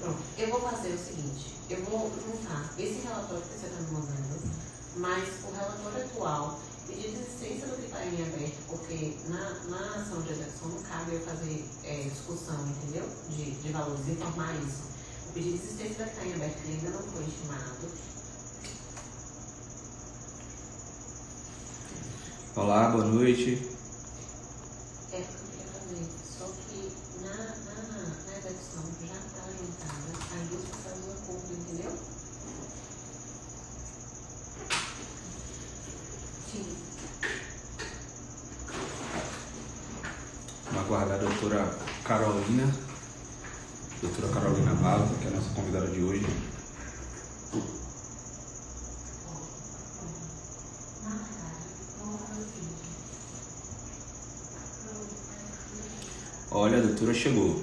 Pronto, eu vou fazer o seguinte, eu vou juntar esse relatório que você está me mandando, mais o relatório atual, pedir desistência do que está em aberto, porque na ação de execução não cabe eu fazer discussão, entendeu? De valores, informar isso. O pedido de desistência da que está em aberto, que ainda não foi estimado. Olá, boa noite. É porque eu queria fazer, só que na execução já está juntada as duas parcelas do acordo, entendeu? Sim. Vamos aguardar a doutora Carolina Malta, que é a nossa convidada de hoje. Olha, a doutora chegou.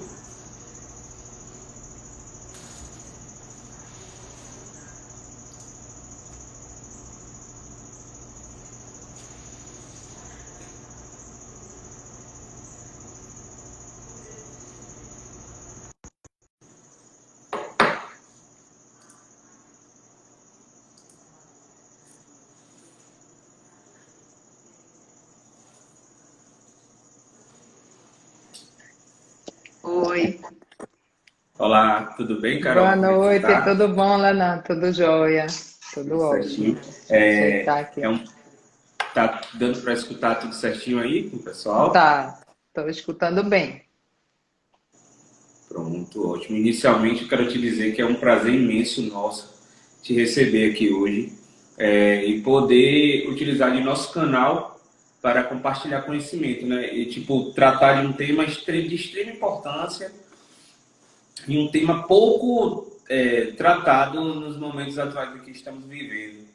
Oi, Olá, tudo bem, Carol? boa Como é que você noite, tá? tudo bom, Lana? Tudo jóia, tudo Tudo ótimo. certinho. Deixa eu ajeitar aqui. Tá dando para escutar tudo certinho aí com o pessoal? Tá, estou escutando bem. Pronto, ótimo. Inicialmente, eu quero te dizer que é um prazer imenso nosso te receber aqui hoje e poder utilizar de nosso canal para compartilhar conhecimento, né? E, tipo, tratar de um tema de extrema importância e um tema pouco tratado nos momentos atuais em que estamos vivendo.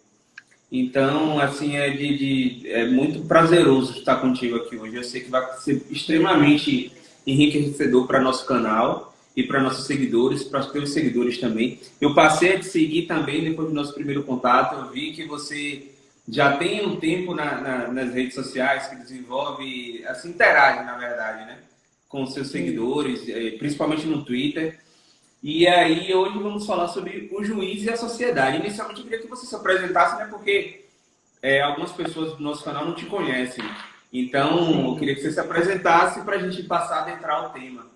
Então, assim, é muito prazeroso estar contigo aqui hoje. Eu sei que vai ser extremamente enriquecedor para nosso canal e para nossos seguidores, para os teus seguidores também. Eu passei a te seguir também depois do nosso primeiro contato. Eu vi que você já tem um tempo nas redes sociais que desenvolve, assim, interage, na verdade, né? Com os seus Isso. seguidores, principalmente no Twitter. E aí, hoje vamos falar sobre o juiz e a sociedade. Inicialmente, eu queria que você se apresentasse, né? Porque algumas pessoas do nosso canal não te conhecem. Então, eu queria Sim. que você se apresentasse para a gente passar a adentrar o tema.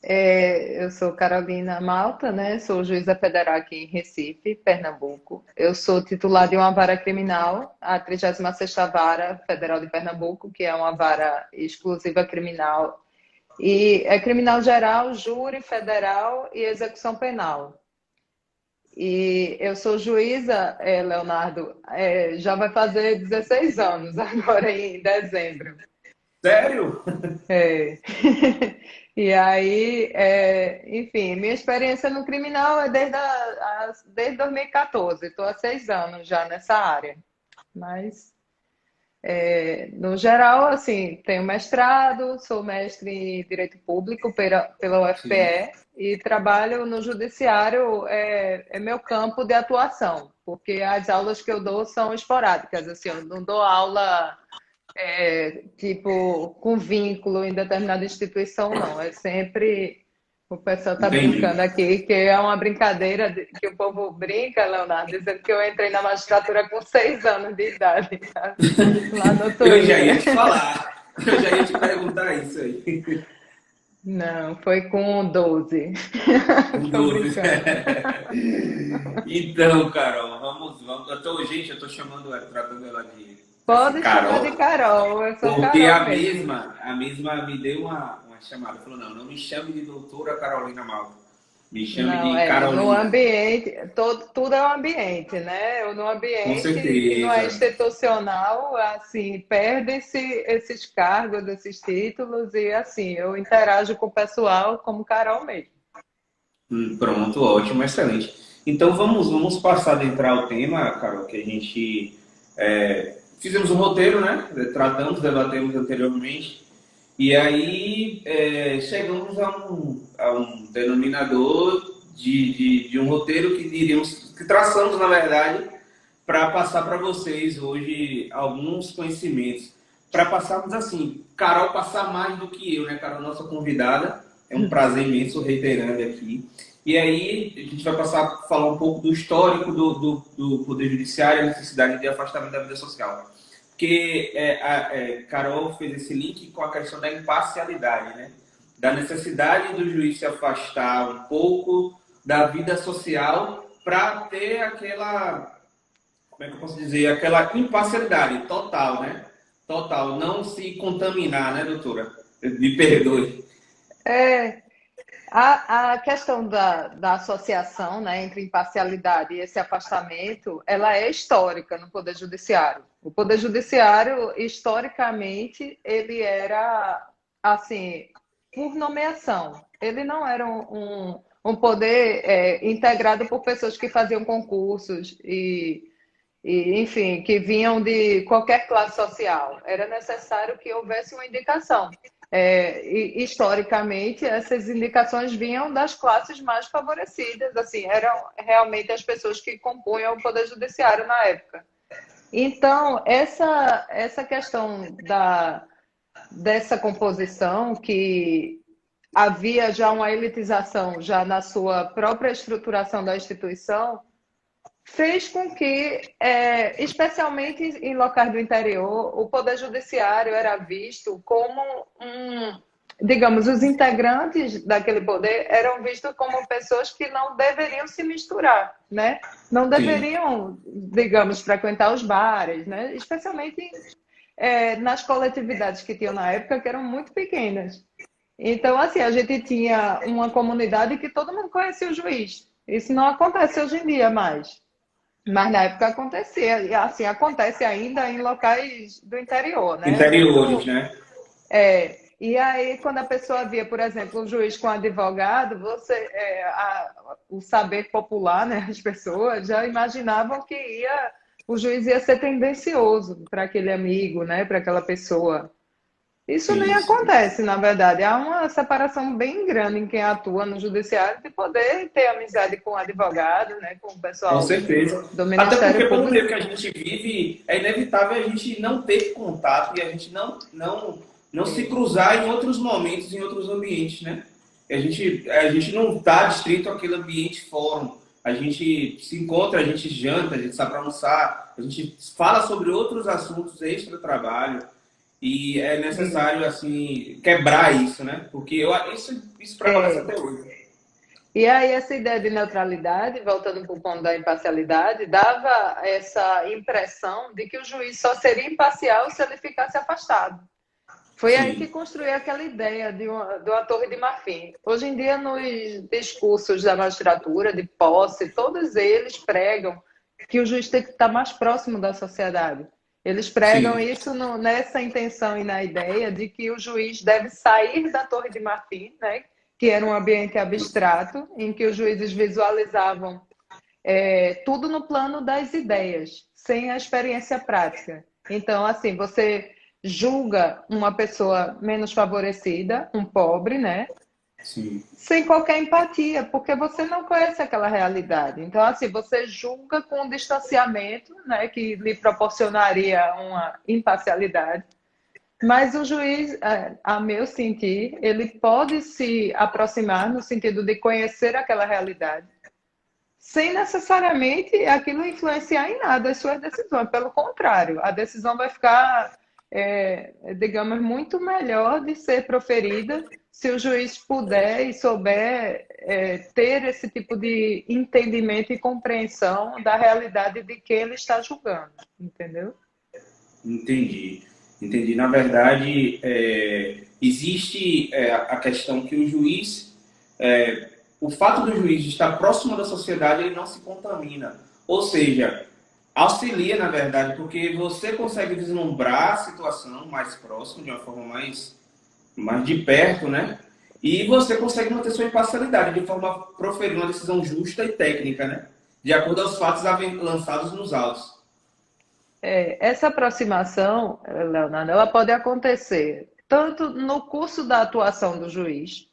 Eu sou Carolina Malta, né? Sou juíza federal aqui em Recife, Pernambuco. Eu sou titular de uma vara criminal, a 36ª Vara Federal de Pernambuco, que é uma vara exclusiva criminal. E é criminal geral, júri federal e execução penal. E eu sou juíza, Leonardo, já vai fazer 16 anos agora em dezembro. Sério? É. E aí, enfim, minha experiência no criminal é desde 2014. Estou há 6 anos já nessa área. Mas, no geral, assim, tenho mestrado, sou mestre em Direito Público pela Sim. UFPE e trabalho no Judiciário, é meu campo de atuação, porque as aulas que eu dou são esporádicas, assim, eu não dou aula tipo, com vínculo em determinada instituição, não. É sempre. O pessoal está Entendi. brincando aqui, que é uma brincadeira que o povo brinca, Leonardo, dizendo que eu entrei na magistratura com 6 anos de idade, lá no Eu já ia Twitter. te falar. Eu já ia te perguntar isso aí. Não, foi com 12. Com Tô 12. brincando. Então, Carol, vamos. Eu tô chamando ela, tratando ela de assim, Pode chamar de Carol. Carol, eu sou Porque Carol mesmo. a mesma me deu uma chamada. Falou, não me chame de doutora Carolina Malta. Me chame Não, de no Carolina. ambiente, tudo é um ambiente, né? No Com ambiente que não é certeza. institucional, assim, perde-se esses cargos, esses títulos, e assim, eu interajo com o pessoal como Carol mesmo. Pronto, ótimo, excelente. Então vamos passar a adentrar o tema, Carol, que a gente fizemos um roteiro, né? Tratamos, debatemos anteriormente. E aí chegamos a um denominador de um roteiro que traçamos, na verdade, para passar para vocês hoje alguns conhecimentos. Para passarmos assim, Carol passar mais do que eu, né, Carol, nossa convidada. É um prazer imenso reiterando aqui. E aí, a gente vai passar a falar um pouco do histórico do Poder Judiciário e a necessidade de afastamento da vida social. Porque Carol fez esse link com a questão da imparcialidade, né? Da necessidade do juiz se afastar um pouco da vida social para ter aquela, como é que eu posso dizer, aquela imparcialidade total, né? Total, não se contaminar, né, doutora? Me perdoe. É, a questão da associação, né, entre imparcialidade e esse afastamento, ela é histórica no Poder Judiciário. O Poder Judiciário, historicamente, ele era, assim, por nomeação. Ele não era um poder integrado por pessoas que faziam concursos enfim, que vinham de qualquer classe social. Era necessário que houvesse uma indicação. Historicamente, essas indicações vinham das classes mais favorecidas, assim, eram realmente as pessoas que compunham o Poder Judiciário na época. Então, essa questão dessa composição, que havia já uma elitização já na sua própria estruturação da instituição, fez com que, especialmente em locais do interior, o Poder Judiciário era visto como digamos, os integrantes daquele poder eram vistos como pessoas que não deveriam se misturar, né? Não Sim, deveriam, digamos, frequentar os bares, né? Especialmente nas coletividades que tinham na época, que eram muito pequenas. Então, assim, a gente tinha uma comunidade que todo mundo conhecia o juiz. Isso não acontece hoje em dia mais. Mas na época acontecia, e assim, acontece ainda em locais do interior, né? interiores, né? E aí, quando a pessoa via, por exemplo, um juiz com advogado, o saber popular, né? As pessoas já imaginavam que o juiz ia ser tendencioso para aquele amigo, né? Para aquela pessoa. Isso nem Sim, sim. acontece, na verdade. Há uma separação bem grande em quem atua no judiciário de poder ter amizade com o advogado, né? Com o Com pessoal certeza. do Até porque, Ministério pelo Público. meio que a gente vive, é inevitável a gente não ter contato e a gente não se cruzar em outros momentos, em outros ambientes, né? A gente não está distrito àquele ambiente fórum. A gente se encontra, a gente janta, a gente sai para almoçar, a gente fala sobre outros assuntos extra-trabalho e é necessário, assim, quebrar isso, né? Porque isso prevalece É, até hoje. E aí, essa ideia de neutralidade, voltando para o ponto da imparcialidade, dava essa impressão de que o juiz só seria imparcial se ele ficasse afastado. Foi aí que Sim, construiu aquela ideia de uma torre de marfim. Hoje em dia, nos discursos da magistratura, de posse, todos eles pregam que o juiz tem que estar mais próximo da sociedade. Eles pregam sim, isso nessa intenção e na ideia de que o juiz deve sair da torre de marfim, né? Que era um ambiente abstrato, em que os juízes visualizavam tudo no plano das ideias, sem a experiência prática. Então, assim, você julga uma pessoa menos favorecida, um pobre, né? sim. Sem qualquer empatia, porque você não conhece aquela realidade. Então, assim, você julga com um distanciamento, né, que lhe proporcionaria uma imparcialidade. Mas o juiz, a meu sentir, ele pode se aproximar no sentido de conhecer aquela realidade, sem necessariamente aquilo influenciar em nada as suas decisões. Pelo contrário, a decisão vai ficar, digamos, muito melhor de ser proferida se o juiz puder e souber ter esse tipo de entendimento e compreensão da realidade de que ele está julgando, entendeu? Entendi. Entendi. Na verdade, existe a questão que o juiz, o fato do juiz estar próximo da sociedade, ele não se contamina. Ou seja, auxilia, na verdade, porque você consegue vislumbrar a situação mais próximo, de uma forma mais de perto, né? E você consegue manter sua imparcialidade de forma a proferir uma decisão justa e técnica, né? De acordo aos fatos lançados nos autos. Essa aproximação, Leonardo, ela pode acontecer tanto no curso da atuação do juiz,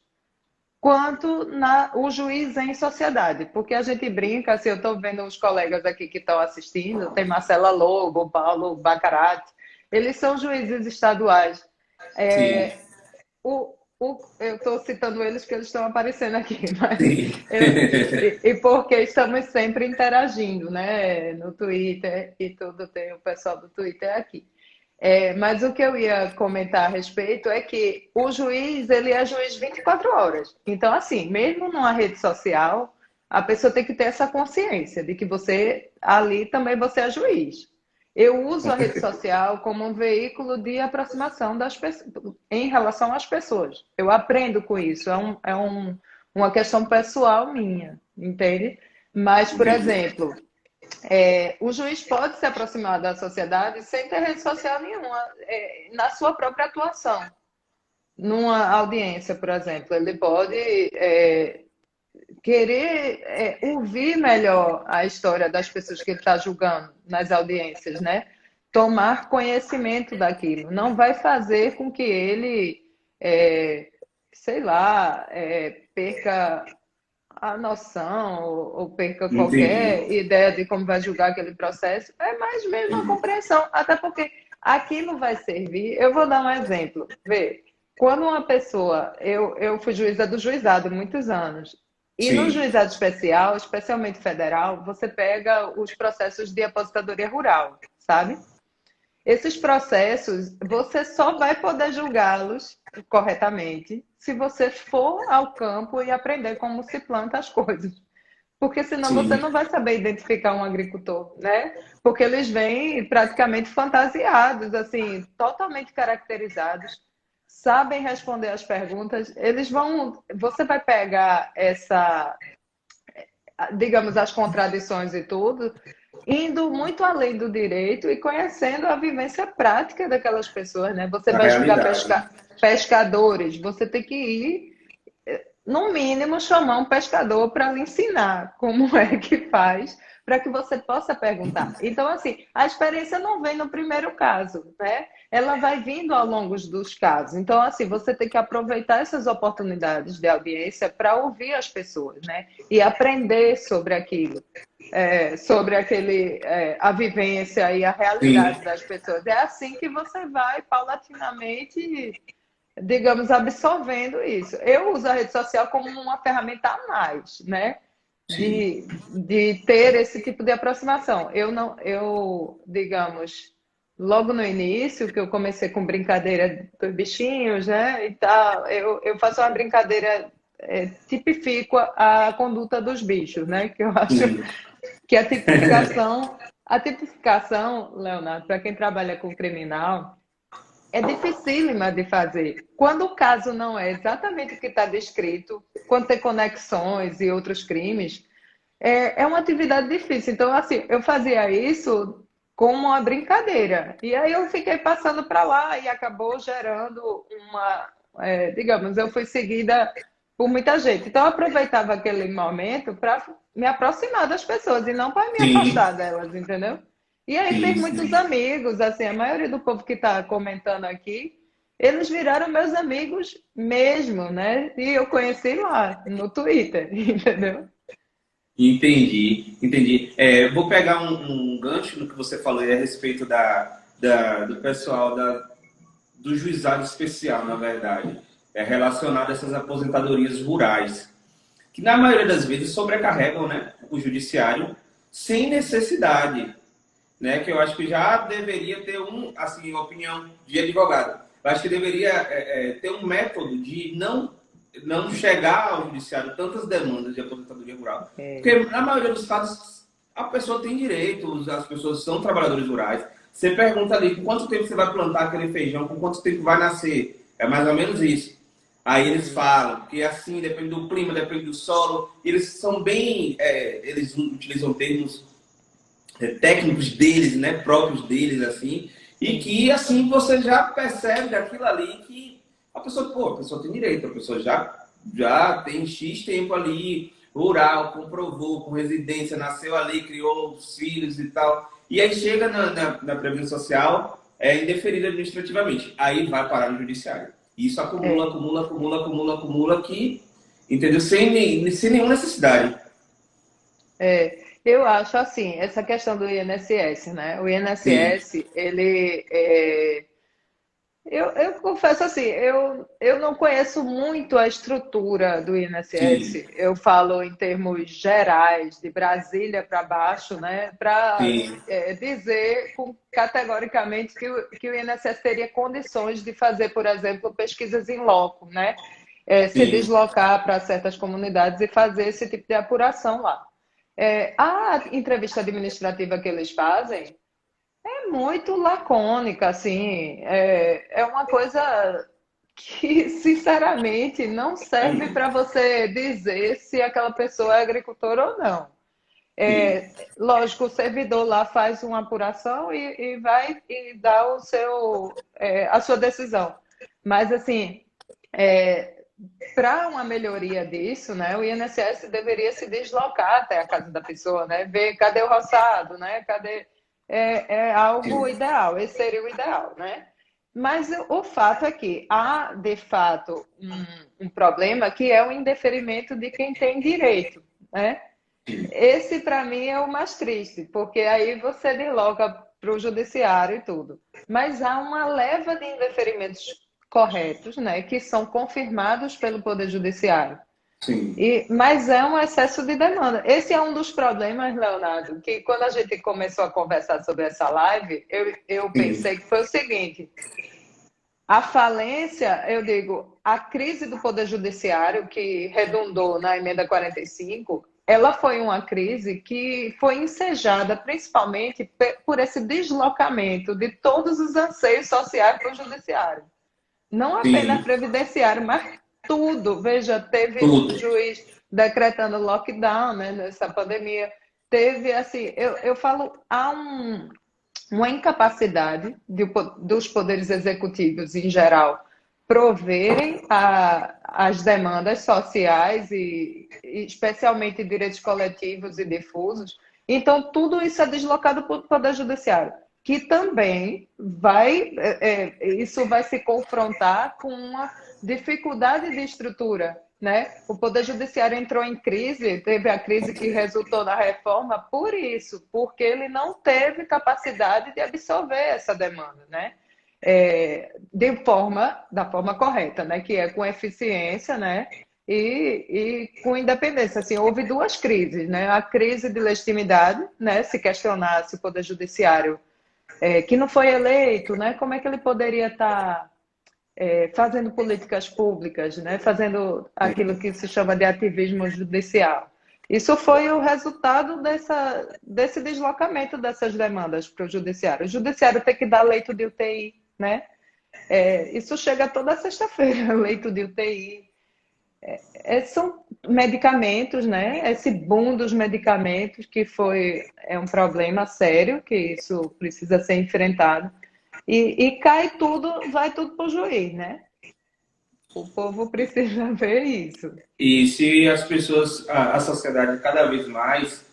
quanto o juiz em sociedade. Porque a gente brinca, assim, eu estou vendo os colegas aqui que estão assistindo, tem Marcela Lobo, Paulo Bacarati, eles são juízes estaduais. Sim, É, eu estou citando eles porque eles estão aparecendo aqui, mas Sim. e porque estamos sempre interagindo, né? No Twitter e tudo, tem o pessoal do Twitter aqui. Mas o que eu ia comentar a respeito é que o juiz, ele é juiz 24 horas. Então, assim, mesmo numa rede social, a pessoa tem que ter essa consciência de que você, ali também você é juiz. Eu uso Com a rede certeza. social como um veículo de aproximação das pessoas, em relação às pessoas. Eu aprendo com isso, uma questão pessoal minha, entende? Mas, por Entendi. exemplo, o juiz pode se aproximar da sociedade sem ter rede social nenhuma, na sua própria atuação. Numa audiência, por exemplo, ele pode querer ouvir melhor a história das pessoas que ele está julgando nas audiências, né? Tomar conhecimento daquilo. Não vai fazer com que ele, sei lá, perca a noção ou perca Entendi. qualquer ideia de como vai julgar aquele processo. É mais mesmo a compreensão, até porque aquilo vai servir. Eu vou dar um exemplo. Vê, quando uma pessoa, eu fui juíza do juizado muitos anos, e no Sim, juizado especial, especialmente federal, você pega os processos de aposentadoria rural, sabe? Esses processos, você só vai poder julgá-los corretamente se você for ao campo e aprender como se planta as coisas. Porque senão você sim, não vai saber identificar um agricultor, né? Porque eles vêm praticamente fantasiados, assim, totalmente caracterizados, sabem responder as perguntas, eles vão, você vai pegar digamos, as contradições e tudo, indo muito além do direito e conhecendo a vivência prática daquelas pessoas, né? Você a vai julgar realidade. pescadores, você tem que ir, no mínimo, chamar um pescador para lhe ensinar como é que faz, para que você possa perguntar. Então, assim, a experiência não vem no primeiro caso, né? Ela vai vindo ao longo dos casos. Então, assim, você tem que aproveitar essas oportunidades de audiência para ouvir as pessoas, né? E aprender sobre aquilo. Sobre a vivência e a Sim, realidade das pessoas. É assim que você vai paulatinamente, digamos, absorvendo isso. Eu uso a rede social como uma ferramenta a mais, né? sim. De ter esse tipo de aproximação. Eu não, digamos, logo no início, que eu comecei com brincadeira dos bichinhos, né? E tal, eu faço uma brincadeira, tipifico a conduta dos bichos, né? Que eu acho Sim. que a tipificação, Leonardo, para quem trabalha com criminal, é dificílima de fazer. Quando o caso não é exatamente o que está descrito, quando tem conexões e outros crimes, é uma atividade difícil. Então, assim, eu fazia isso como uma brincadeira. E aí eu fiquei passando para lá e acabou gerando digamos, eu fui seguida por muita gente. Então, eu aproveitava aquele momento para me aproximar das pessoas e não para me Sim, afastar delas, entendeu? E aí sim, tem muitos sim. amigos, assim, a maioria do povo que está comentando aqui, eles viraram meus amigos mesmo, né? E eu conheci lá no Twitter, entendeu? Entendi, entendi. Vou pegar um gancho no que você falou aí a respeito do pessoal do juizado especial, na verdade, relacionado a essas aposentadorias rurais, que na maioria das vezes sobrecarregam, né, o judiciário sem necessidade, né, que eu acho que já deveria ter assim, opinião de advogado. Eu acho que deveria ter um método de não chegar ao judiciário tantas demandas de aposentadoria rural, É. porque na maioria dos casos a pessoa tem direitos, as pessoas são trabalhadores rurais. Você pergunta ali com quanto tempo você vai plantar aquele feijão, com quanto tempo vai nascer. É mais ou menos isso. Aí eles falam que assim, depende do clima, depende do solo. Eles são bem, eles utilizam termos técnicos deles, né, próprios deles, assim, e Sim. que, assim, você já percebe daquilo ali que a pessoa tem direito, a pessoa já tem X tempo ali, rural, comprovou, com residência, nasceu ali, criou os filhos e tal, e aí chega na Previdência Social, é indeferida administrativamente, aí vai parar no judiciário. E isso acumula, É. acumula, acumula, acumula, acumula, que, entendeu? Sem nenhuma necessidade. Eu acho assim, essa questão do INSS, né? O Sim, INSS, Eu confesso assim, eu não conheço muito a estrutura do Sim, INSS. Eu falo em termos gerais, de Brasília para baixo, né? Para sim, dizer categoricamente que o INSS teria condições de fazer, por exemplo, pesquisas em loco, né? Se sim, deslocar para certas comunidades e fazer esse tipo de apuração lá. A entrevista administrativa que eles fazem é muito lacônica, assim, é uma coisa que, sinceramente, não serve é, para você dizer se aquela pessoa é agricultora ou não. sim, Lógico, o servidor lá faz uma apuração e vai e dá a sua decisão. Mas, assim, para uma melhoria disso, né, o INSS deveria se deslocar até a casa da pessoa, né, ver cadê o roçado, né, cadê é algo sim, ideal, esse seria o ideal, né? Mas o fato é que há, de fato, um problema que é o indeferimento de quem tem direito, né? sim, Esse, para mim, é o mais triste, porque aí você desloca para o judiciário e tudo. Mas há uma leva de indeferimentos corretos, né, que são confirmados pelo Poder Judiciário. sim. Mas é um excesso de demanda. Esse é um dos problemas, Leonardo, que quando a gente começou a conversar sobre essa live, eu Sim. pensei que foi o seguinte: a falência, eu digo, a crise do Poder Judiciário, que redundou na emenda 45, ela foi uma crise que foi ensejada principalmente por esse deslocamento de todos os anseios sociais para o Judiciário. Não apenas Sim, previdenciário, mas tudo. Veja, teve tudo. juiz decretando lockdown, né, nessa pandemia. Teve, assim, eu falo, há uma incapacidade dos poderes executivos em geral proverem as demandas sociais e especialmente direitos coletivos e difusos. Então, tudo isso é deslocado para o Poder Judiciário, que também isso vai se confrontar com uma dificuldade de estrutura, né? O Poder Judiciário entrou em crise, teve a crise que resultou na reforma por isso, porque ele não teve capacidade de absorver essa demanda, né? Da forma correta, né? Que é com eficiência, né? E com independência. Assim, houve duas crises, né? A crise de legitimidade, né? Se questionar se o Poder Judiciário, que não foi eleito, né? Como é que ele poderia estar fazendo políticas públicas, né? Fazendo aquilo que se chama de ativismo judicial. Isso foi o resultado desse deslocamento dessas demandas para o judiciário. O judiciário tem que dar leito de UTI, né? Isso chega toda sexta-feira, leito de UTI. São medicamentos, né? Esse boom dos medicamentos que é um problema sério, que isso precisa ser enfrentado. E cai tudo, vai tudo para o juiz, né? O povo precisa ver isso. E se as pessoas, a sociedade cada vez mais,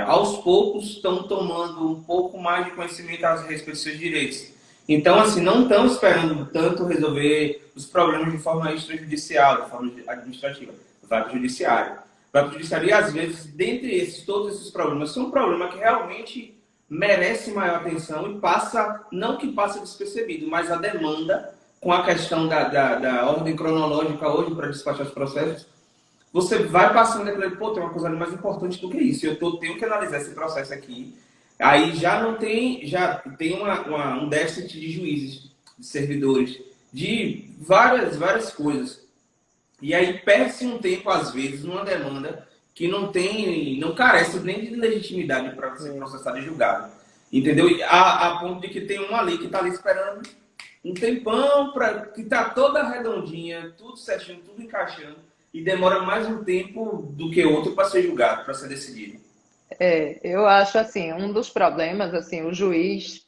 aos poucos, estão tomando um pouco mais de conhecimento a respeito dos seus direitos. Então, assim, não estão esperando tanto resolver os problemas de forma extrajudicial, de forma administrativa. Vai para o judiciário. Vai para o judiciário e, às vezes, dentre todos esses problemas, são um problema que realmente merece maior atenção e passa, não que passa despercebido, mas a demanda com a questão da ordem cronológica hoje para despachar os processos, você vai passando e falando, pô, tem uma coisa mais importante do que isso. Tenho que analisar esse processo aqui. Aí já tem um déficit de juízes, de servidores, de várias coisas. E aí perde-se um tempo, às vezes, numa demanda que não carece nem de legitimidade para ser processado e julgado. Entendeu? A ponto de que tem uma lei que está ali esperando um tempão que tá toda redondinha, tudo certinho, tudo encaixando, e demora mais um tempo do que outro para ser julgado, para ser decidido. Eu acho assim, um dos problemas, assim, o juiz,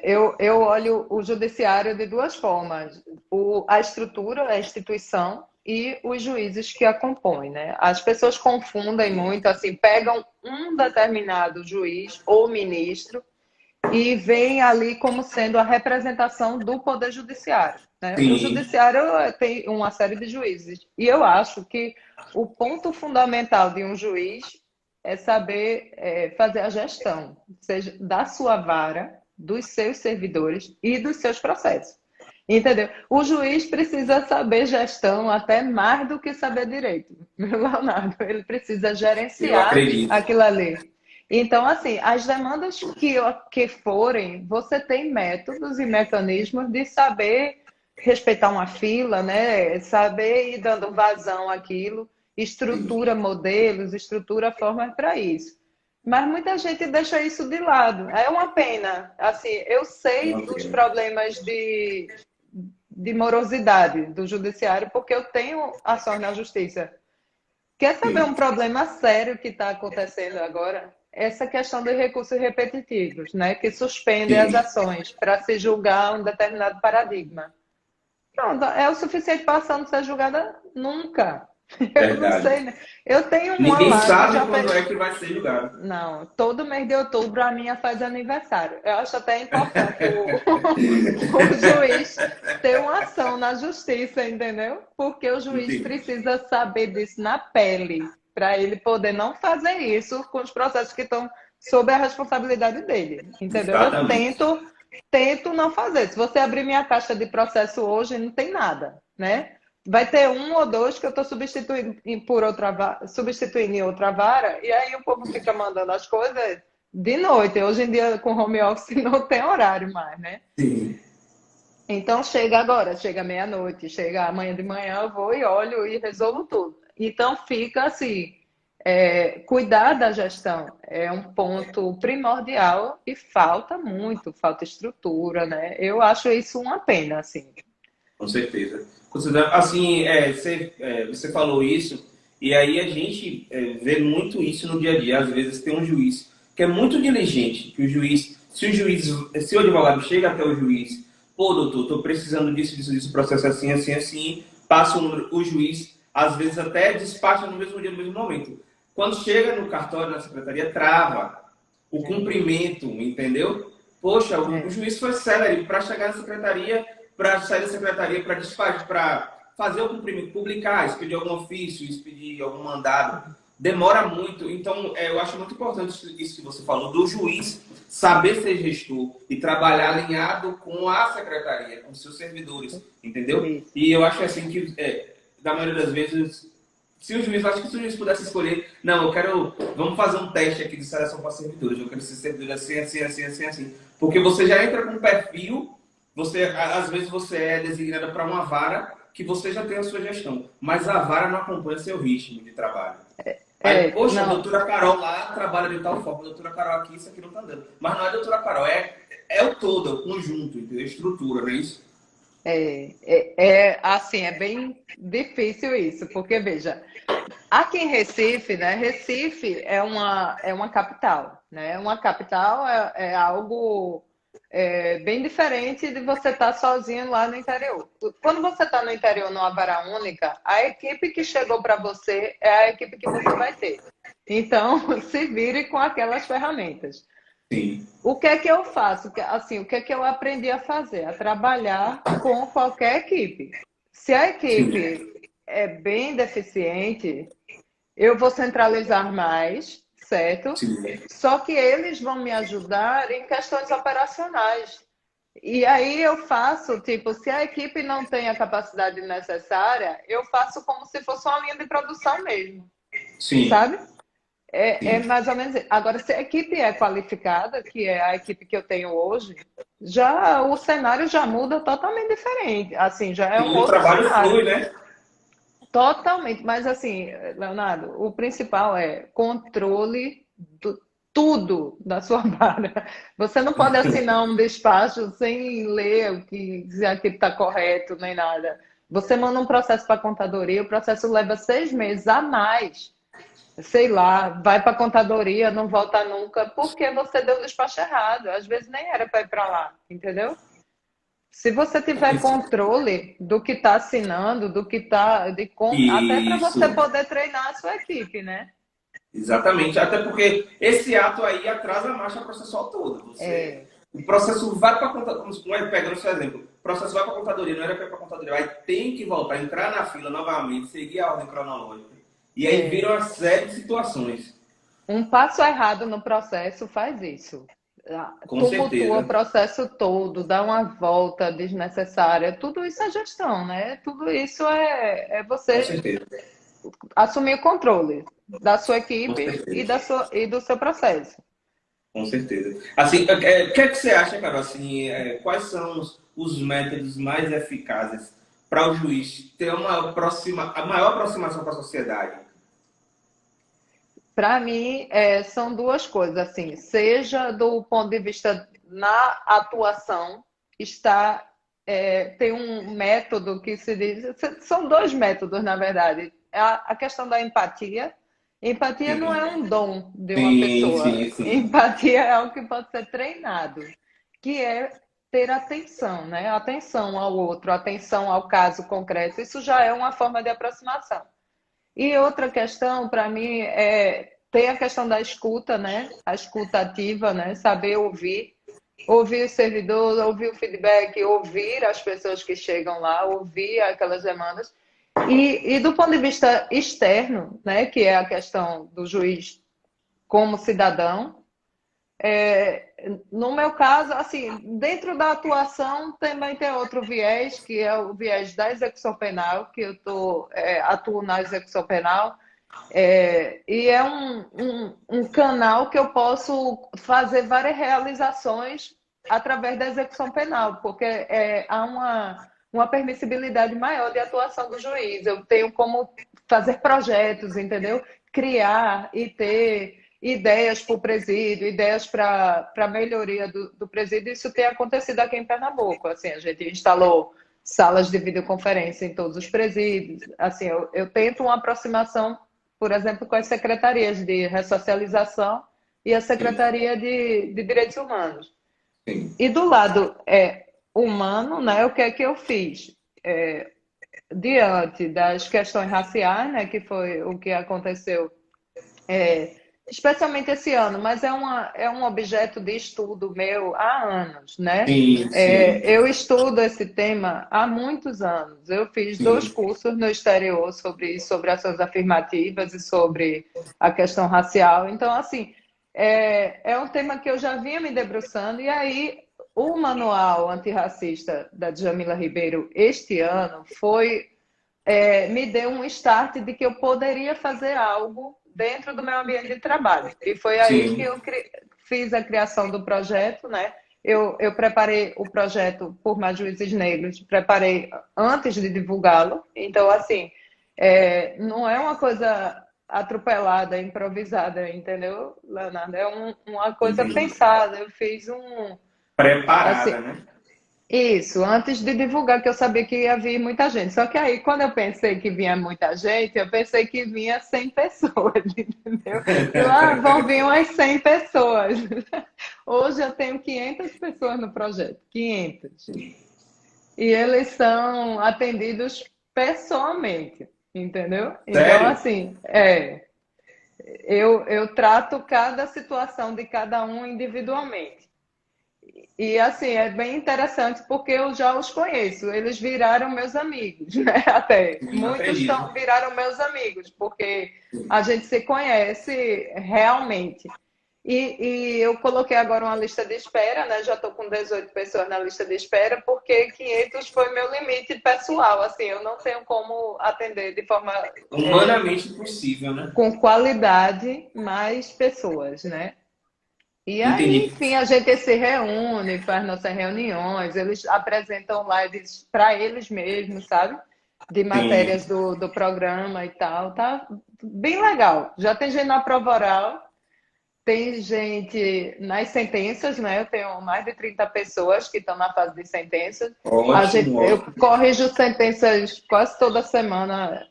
eu olho o judiciário de duas formas, a estrutura, a instituição e os juízes que a compõem, né? As pessoas confundem muito, assim, pegam um determinado juiz ou ministro e veem ali como sendo a representação do Poder Judiciário, né? O Sim, Judiciário tem uma série de juízes. E eu acho que o ponto fundamental de um juiz é saber fazer a gestão, seja da sua vara, dos seus servidores e dos seus processos. Entendeu? O juiz precisa saber gestão até mais do que saber direito, meu Leonardo. Ele precisa Eu gerenciar acredito. aquilo ali. Então, assim, as demandas que forem, você tem métodos e mecanismos de saber respeitar uma fila, né? Saber ir dando vazão àquilo, estrutura modelos, estrutura formas para isso. Mas muita gente deixa isso de lado. É uma pena. Assim, eu sei dos problemas de morosidade do judiciário, porque eu tenho ações na justiça. Quer saber um problema sério que está acontecendo agora? Essa questão dos recursos repetitivos, né? Que suspendem as Sim, ações para se julgar um determinado paradigma. Pronto, é o suficiente para a ação não ser julgada nunca. Eu não verdade. sei, né? Eu tenho uma Ninguém lá que sabe já quando é fez. que vai ser julgado. Não, todo mês de outubro a minha faz aniversário. Eu acho até importante o juiz ter uma ação na justiça, entendeu? Porque o juiz Entendi. precisa saber disso na pele, para ele poder não fazer isso com os processos que estão sob a responsabilidade dele, entendeu? Eu Exatamente. tento não fazer. Se você abrir minha caixa de processo hoje, não tem nada, né? Vai ter um ou dois que eu estou substituindo por substituindo em outra vara, e aí o povo fica mandando as coisas de noite. Hoje em dia, com home office, não tem horário mais, né? Sim. Então chega agora, chega meia-noite, chega amanhã de manhã, eu vou e olho e resolvo tudo. Então fica assim, cuidar da gestão é um ponto primordial e falta muito, falta estrutura, né? Eu acho isso uma pena, assim. Com certeza. Assim, você falou isso, e aí a gente vê muito isso no dia a dia. Às vezes tem um juiz que é muito diligente, que o juiz, se o advogado chega até o juiz, pô, doutor, estou precisando disso, processo assim, assim, assim, passa o número, o juiz, às vezes até despacha no mesmo dia, no mesmo momento. Quando chega no cartório, na secretaria, trava o cumprimento, entendeu? Poxa, o É, juiz foi célere para chegar na secretaria, para sair da secretaria, para despachar, para fazer o cumprimento, publicar, expedir algum ofício, expedir algum mandado. Demora muito. Então, eu acho muito importante isso que você falou, do juiz saber ser gestor e trabalhar alinhado com a secretaria, com seus servidores, entendeu? isso. E eu acho assim que, da maioria das vezes, acho que se o juiz pudesse escolher, não, vamos fazer um teste aqui de seleção para servidores, eu quero ser servidor assim, assim, assim, assim, assim. Porque você já entra com um perfil, às vezes você é designada para uma vara que você já tem a sua gestão, mas a vara não acompanha seu ritmo de trabalho. Aí, poxa, a Não, doutora Carol lá trabalha de tal forma, a doutora Carol aqui, isso aqui não tá dando. Mas não é a doutora Carol, é o todo, é o conjunto, entendeu? A estrutura, não é isso? assim, é bem difícil isso, porque veja, aqui em Recife, né? Recife é uma capital, né? Uma capital é algo bem diferente de você estar sozinho lá no interior. Quando você está no interior numa vara única, a equipe que chegou para você é a equipe que você vai ter. Então, se vire com aquelas ferramentas. Sim, O que é que eu faço? Assim, o que é que eu aprendi a fazer? A trabalhar com qualquer equipe. Se a sim, equipe é bem deficiente, eu vou centralizar mais, certo? sim. Só que eles vão me ajudar em questões operacionais. E aí eu faço, tipo, se a equipe não tem a capacidade necessária, eu faço como se fosse uma linha de produção mesmo, Sim, sabe? É mais ou menos. Agora, se a equipe é qualificada, que é a equipe que eu tenho hoje, já o cenário já muda totalmente diferente. Assim, já é um sim, o outro trabalho cenário. flui, né? Totalmente. Mas assim, Leonardo, o principal é controle do tudo da sua vara. Você não pode assinar um despacho sem ler o que se aquilo está correto, nem nada. Você manda um processo para a contadoria, o processo leva 6 meses a mais, sei lá, vai para a contadoria, não volta nunca, porque você deu o despacho errado. Às vezes nem era para ir para lá, entendeu? Se você tiver controle do que está assinando, do que está, até para você Isso, poder treinar a sua equipe, né? exatamente. Até porque esse ato aí atrasa a marcha processual toda. É, O processo vai para a contadoria, pegando o seu exemplo, o processo vai para a contadoria, não era para ir para a contadoria, aí tem que voltar, entrar na fila novamente, seguir a ordem cronológica. E aí é. viram uma série de situações. Um passo errado no processo faz isso. Com tumultua o certeza, processo todo, dá uma volta desnecessária. Tudo isso é gestão, né? Tudo isso é com você certeza, assumir o controle da sua com equipe e, certeza. e do seu processo. Com certeza. Assim, o que é que você acha, Carol? Assim, quais são os métodos mais eficazes para o juiz ter a maior aproximação com a sociedade? Para mim, são duas coisas, assim, seja do ponto de vista na atuação, está, tem um método que se diz, são dois métodos, na verdade. A questão da empatia. Empatia não é Sim, um dom de uma sim, pessoa. sim, sim. Empatia é algo que pode ser treinado, que é ter atenção, né? Atenção ao outro, atenção ao caso concreto. Isso já é uma forma de aproximação. E outra questão, para mim, tem a questão da escuta, né? A escuta ativa, né? Saber ouvir, ouvir o servidor, ouvir o feedback, ouvir as pessoas que chegam lá, ouvir aquelas demandas. E do ponto de vista externo, né? Que é a questão do juiz como cidadão, no meu caso, assim, dentro da atuação também tem outro viés, que é o viés da execução penal, que eu atuo na execução penal, e é um canal que eu posso fazer várias realizações através da execução penal, porque há uma permissibilidade maior de atuação do juiz. Eu tenho como fazer projetos, entendeu? Criar e ter ideias para o presídio, ideias para a melhoria do presídio. Isso tem acontecido aqui em Pernambuco. Assim, a gente instalou salas de videoconferência em todos os presídios. Assim, eu tento uma aproximação, por exemplo, com as secretarias de ressocialização e a Sim, Secretaria de Direitos Humanos. sim, E do lado humano, né, o que é que eu fiz? Diante das questões raciais, né, que foi o que aconteceu, é, especialmente esse ano, mas é um objeto de estudo meu há anos, né? sim, sim, Eu estudo esse tema há muitos anos. Eu fiz dois sim. cursos no exterior sobre isso, sobre ações afirmativas e sobre a questão racial. Então, assim, é um tema que eu já vinha me debruçando, e aí o manual antirracista da Djamila Ribeiro este ano me deu um start de que eu poderia fazer algo dentro do meu ambiente de trabalho. E foi aí que Sim. eu fiz a criação do projeto, né? Eu preparei o projeto por mais juízes negros, preparei antes de divulgá-lo. Então, assim, não é uma coisa atropelada, improvisada, entendeu, Leonardo? É uma coisa Entendi. pensada. Eu fiz assim, Preparada, né? isso, antes de divulgar, que eu sabia que ia vir muita gente. Só que aí, quando eu pensei que vinha muita gente, eu pensei que vinha 100 pessoas, entendeu? Vão vir umas 100 pessoas. Hoje eu tenho 500 pessoas no projeto, 500. E eles são atendidos pessoalmente, entendeu? Então, Sério? assim, eu trato cada situação de cada um individualmente. E assim, é bem interessante porque eu já os conheço, eles viraram meus amigos, né? Até Sim, muitos acredito. viraram meus amigos, porque a gente se conhece realmente. E eu coloquei agora uma lista de espera, né? Já estou com 18 pessoas na lista de espera, porque 500 foi meu limite pessoal. Assim, eu não tenho como atender de forma Humanamente impossível, né? com qualidade mais pessoas, né? E aí, Entendi. enfim, a gente se reúne, faz nossas reuniões, eles apresentam lives para eles mesmos, sabe? De Sim. matérias do programa e tal. Tá bem legal. Já tem gente na prova oral, tem gente nas sentenças, né? Eu tenho mais de 30 pessoas que estão na fase de sentenças. Ótimo, Eu ótimo. corrijo sentenças quase toda semana,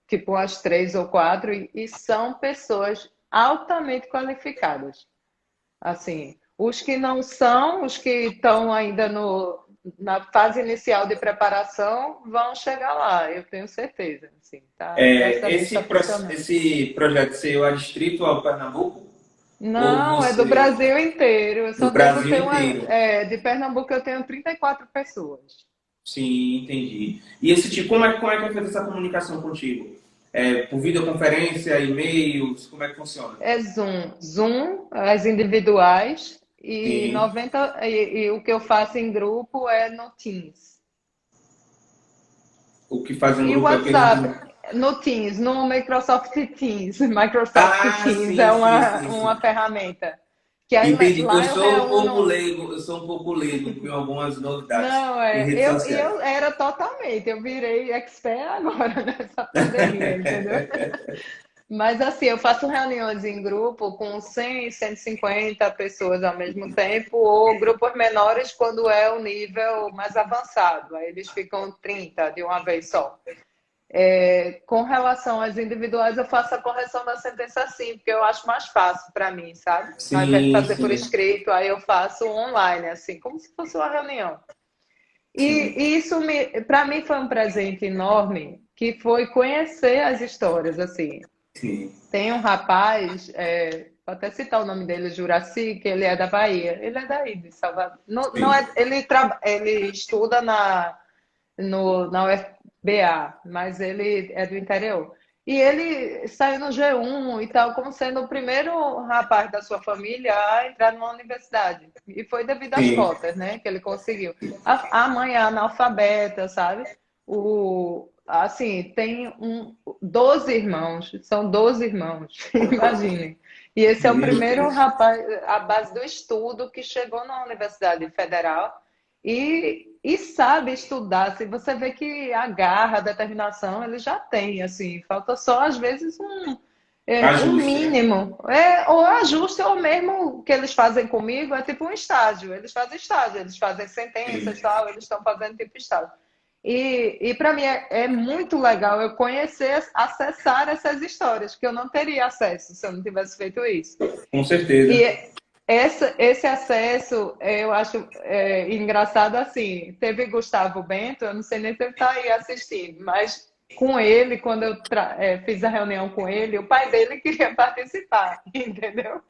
tipo umas 3 ou 4, e são pessoas altamente qualificadas. Assim, os que não são, os que estão ainda na fase inicial de preparação, vão chegar lá, eu tenho certeza. Assim, tá? Graças a Deus está funcionando. Esse projeto seu é distrito ao Pernambuco? Ou Não, é do você Brasil inteiro. Eu do só devo Brasil ter inteiro? de Pernambuco eu tenho 34 pessoas. Sim, entendi. E esse tipo, como é que é feita essa comunicação contigo? Por videoconferência, e-mails, como é que funciona? É Zoom. Zoom, as individuais. e, Sim. 90, e o que eu faço em grupo é no Teams. O que faz um E o grupo é o que a gente. WhatsApp, no Teams, no Microsoft Teams. Microsoft Ah, Teams sim, é sim, sim, uma sim. ferramenta. Que aí Entendi. Eu lá eu sou um pouco reúno. leigo, eu sou um pouco leigo com algumas novidades Não, em redes sociais. eu era totalmente, eu virei expert agora nessa pandemia, entendeu? Mas assim, eu faço reuniões em grupo com 100, 150 pessoas ao mesmo tempo, ou grupos menores quando é o nível mais avançado. Aí eles ficam 30 de uma vez só. Com relação às individuais, eu faço a correção da sentença sim, porque eu acho mais fácil para mim, sabe? Ao invés de Sim, fazer por sim, escrito, aí eu faço online, assim, como se fosse uma reunião. sim, E isso para mim foi um presente enorme, que foi conhecer as histórias, assim. sim, Tem um rapaz, vou até citar o nome dele, Juraci, que ele é da Bahia. Ele é daí, de Salvador. Não, não sim, é, ele estuda na UFBA, mas ele é do interior. E ele saiu no G1 e tal, como sendo o primeiro rapaz da sua família a entrar numa universidade. E foi devido às sim. cotas, né, que ele conseguiu. A mãe é analfabeta, sabe? Assim, tem 12 irmãos, são 12 irmãos, imaginem. E esse é o Meu primeiro Deus. rapaz, à base do estudo, que chegou na Universidade Federal e sabe estudar. Se você vê que a garra, a determinação, ele já tem, assim, falta só, às vezes, um Ajuste, né? mínimo. Ou ajuste, ou mesmo o que eles fazem comigo, é tipo um estágio. Eles fazem estágio, eles fazem sentenças, Sim. tal, eles estão fazendo tipo estágio. E para mim é muito legal eu conhecer, acessar essas histórias, que eu não teria acesso se eu não tivesse feito isso. Com certeza. E esse acesso, eu acho engraçado assim. Teve Gustavo Bento, eu não sei nem se ele está aí assistindo, mas com ele, quando eu fiz a reunião com ele, o pai dele queria participar, entendeu?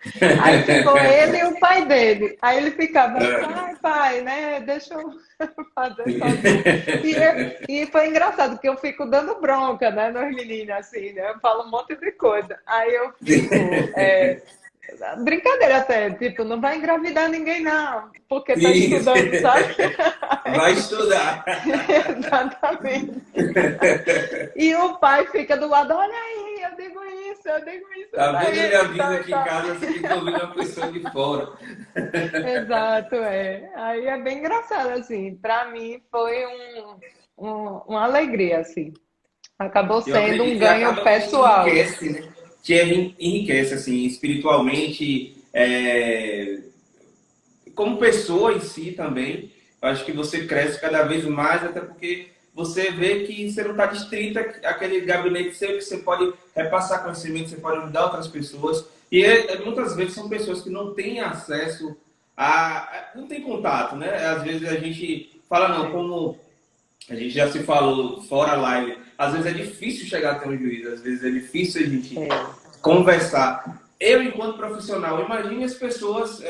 Aí ficou ele e o pai dele. Aí ele ficava, pai, né? Deixa eu fazer sozinho. E foi engraçado, porque eu fico dando bronca, né, nos meninos, assim, né? Eu falo um monte de coisa. Aí eu fico. Brincadeira até, tipo, não vai engravidar ninguém, não, porque tá Isso. estudando, sabe? Vai estudar. Exatamente. E o pai fica do lado, olha aí, eu digo isso Tá pra vendo minha ele, vida tal e aqui em tal. casa? Você tem que ouvir uma pessoa de fora. Exato, Aí é bem engraçado, assim. Pra mim foi uma alegria, assim. Acabou Eu sendo um acredito. E ganho acaba que pessoal. enriquece, né? Te enriquece, assim, espiritualmente, como pessoa em si também. Eu acho que você cresce cada vez mais, até porque você vê que você não está distrito àquele gabinete seu, que você pode repassar conhecimento, você pode ajudar outras pessoas. E muitas vezes são pessoas que não têm acesso não tem contato, né? Às vezes a gente fala, não, como a gente já se falou fora live, às vezes é difícil chegar até um juiz, às vezes é difícil a gente É, conversar. Eu, enquanto profissional, imagine as pessoas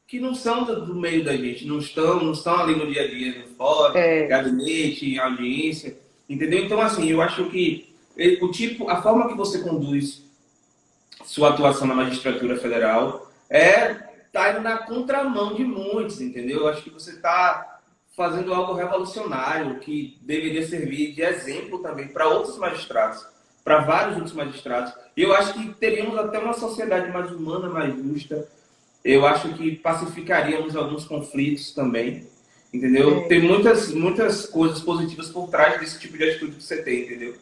que não são do meio da gente, não estão ali no dia a dia, no fórum, é, gabinete, audiência, entendeu? Então, assim, eu acho que a forma que você conduz sua atuação na magistratura federal tá indo na contramão de muitos, entendeu? Eu acho que você está fazendo algo revolucionário que deveria servir de exemplo também para outros magistrados, para vários outros magistrados. E eu acho que teríamos até uma sociedade mais humana, mais justa. Eu acho que pacificaríamos alguns conflitos também, entendeu? Tem é. muitas coisas positivas por trás desse tipo de atitude que você tem, entendeu?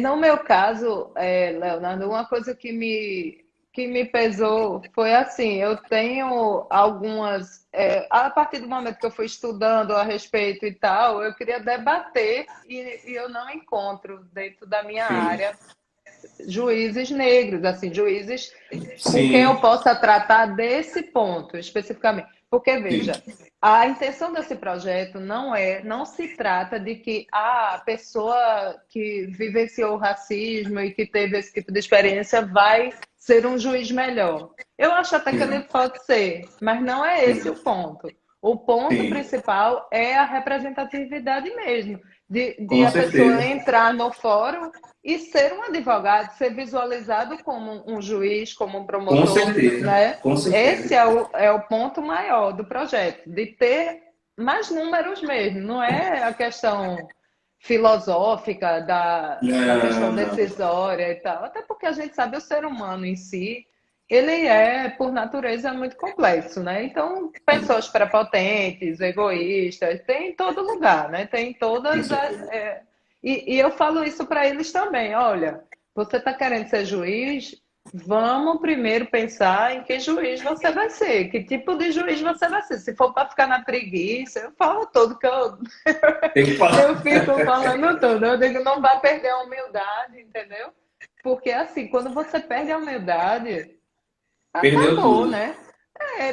No meu caso, Leonardo, uma coisa que me pesou foi assim, eu tenho algumas, a partir do momento que eu fui estudando a respeito e tal, eu queria debater e eu não encontro dentro da minha Sim, área juízes negros, assim, juízes com quem eu sim, possa tratar desse ponto especificamente. Porque, sim, veja, a intenção desse projeto não se trata de que a pessoa que vivenciou o racismo e que teve esse tipo de experiência vai ser um juiz melhor. Eu acho até que ele sim, pode ser, mas não é esse o sim, ponto. O ponto Sim, principal é a representatividade mesmo, de com a pessoa certeza. entrar no fórum e ser um advogado, ser visualizado como um juiz, como um Com promotor, certeza. né? Com Esse certeza. é o ponto maior do projeto, de ter mais números mesmo, não é a questão filosófica da questão Não, não. decisória e tal, até porque a gente sabe o ser humano em si, ele é, por natureza, muito complexo, né? Então, pessoas prepotentes, egoístas, tem em todo lugar, né? Tem em Com todas as. certeza. E eu falo isso para eles também. Olha, você está querendo ser juiz? Vamos primeiro pensar em que juiz você vai ser, que tipo de juiz você vai ser. Se for para ficar na preguiça, eu falo tudo que Tem que eu falar. fico falando tudo. Eu digo, não vai perder a humildade, entendeu? Porque assim, quando você perde a humildade, Perdeu acabou, tudo. né?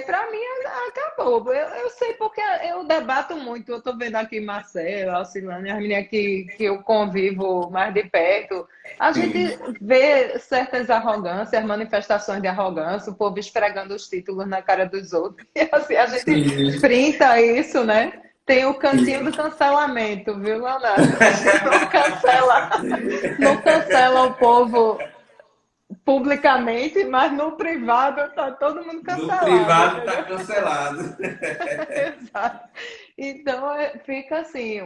Para mim acabou. Eu sei porque eu debato muito. Eu estou vendo aqui Marcelo, Alcilane, as meninas que eu convivo mais de perto. A gente Sim. vê certas arrogâncias, manifestações de arrogância, o povo esfregando os títulos na cara dos outros. E assim, a gente Sim. printa isso, né? Tem o cantinho Sim. do cancelamento, viu, Leonardo? A gente não cancela o povo publicamente, mas no privado tá todo mundo No cancelado, privado entendeu? tá cancelado. Exato. Então fica assim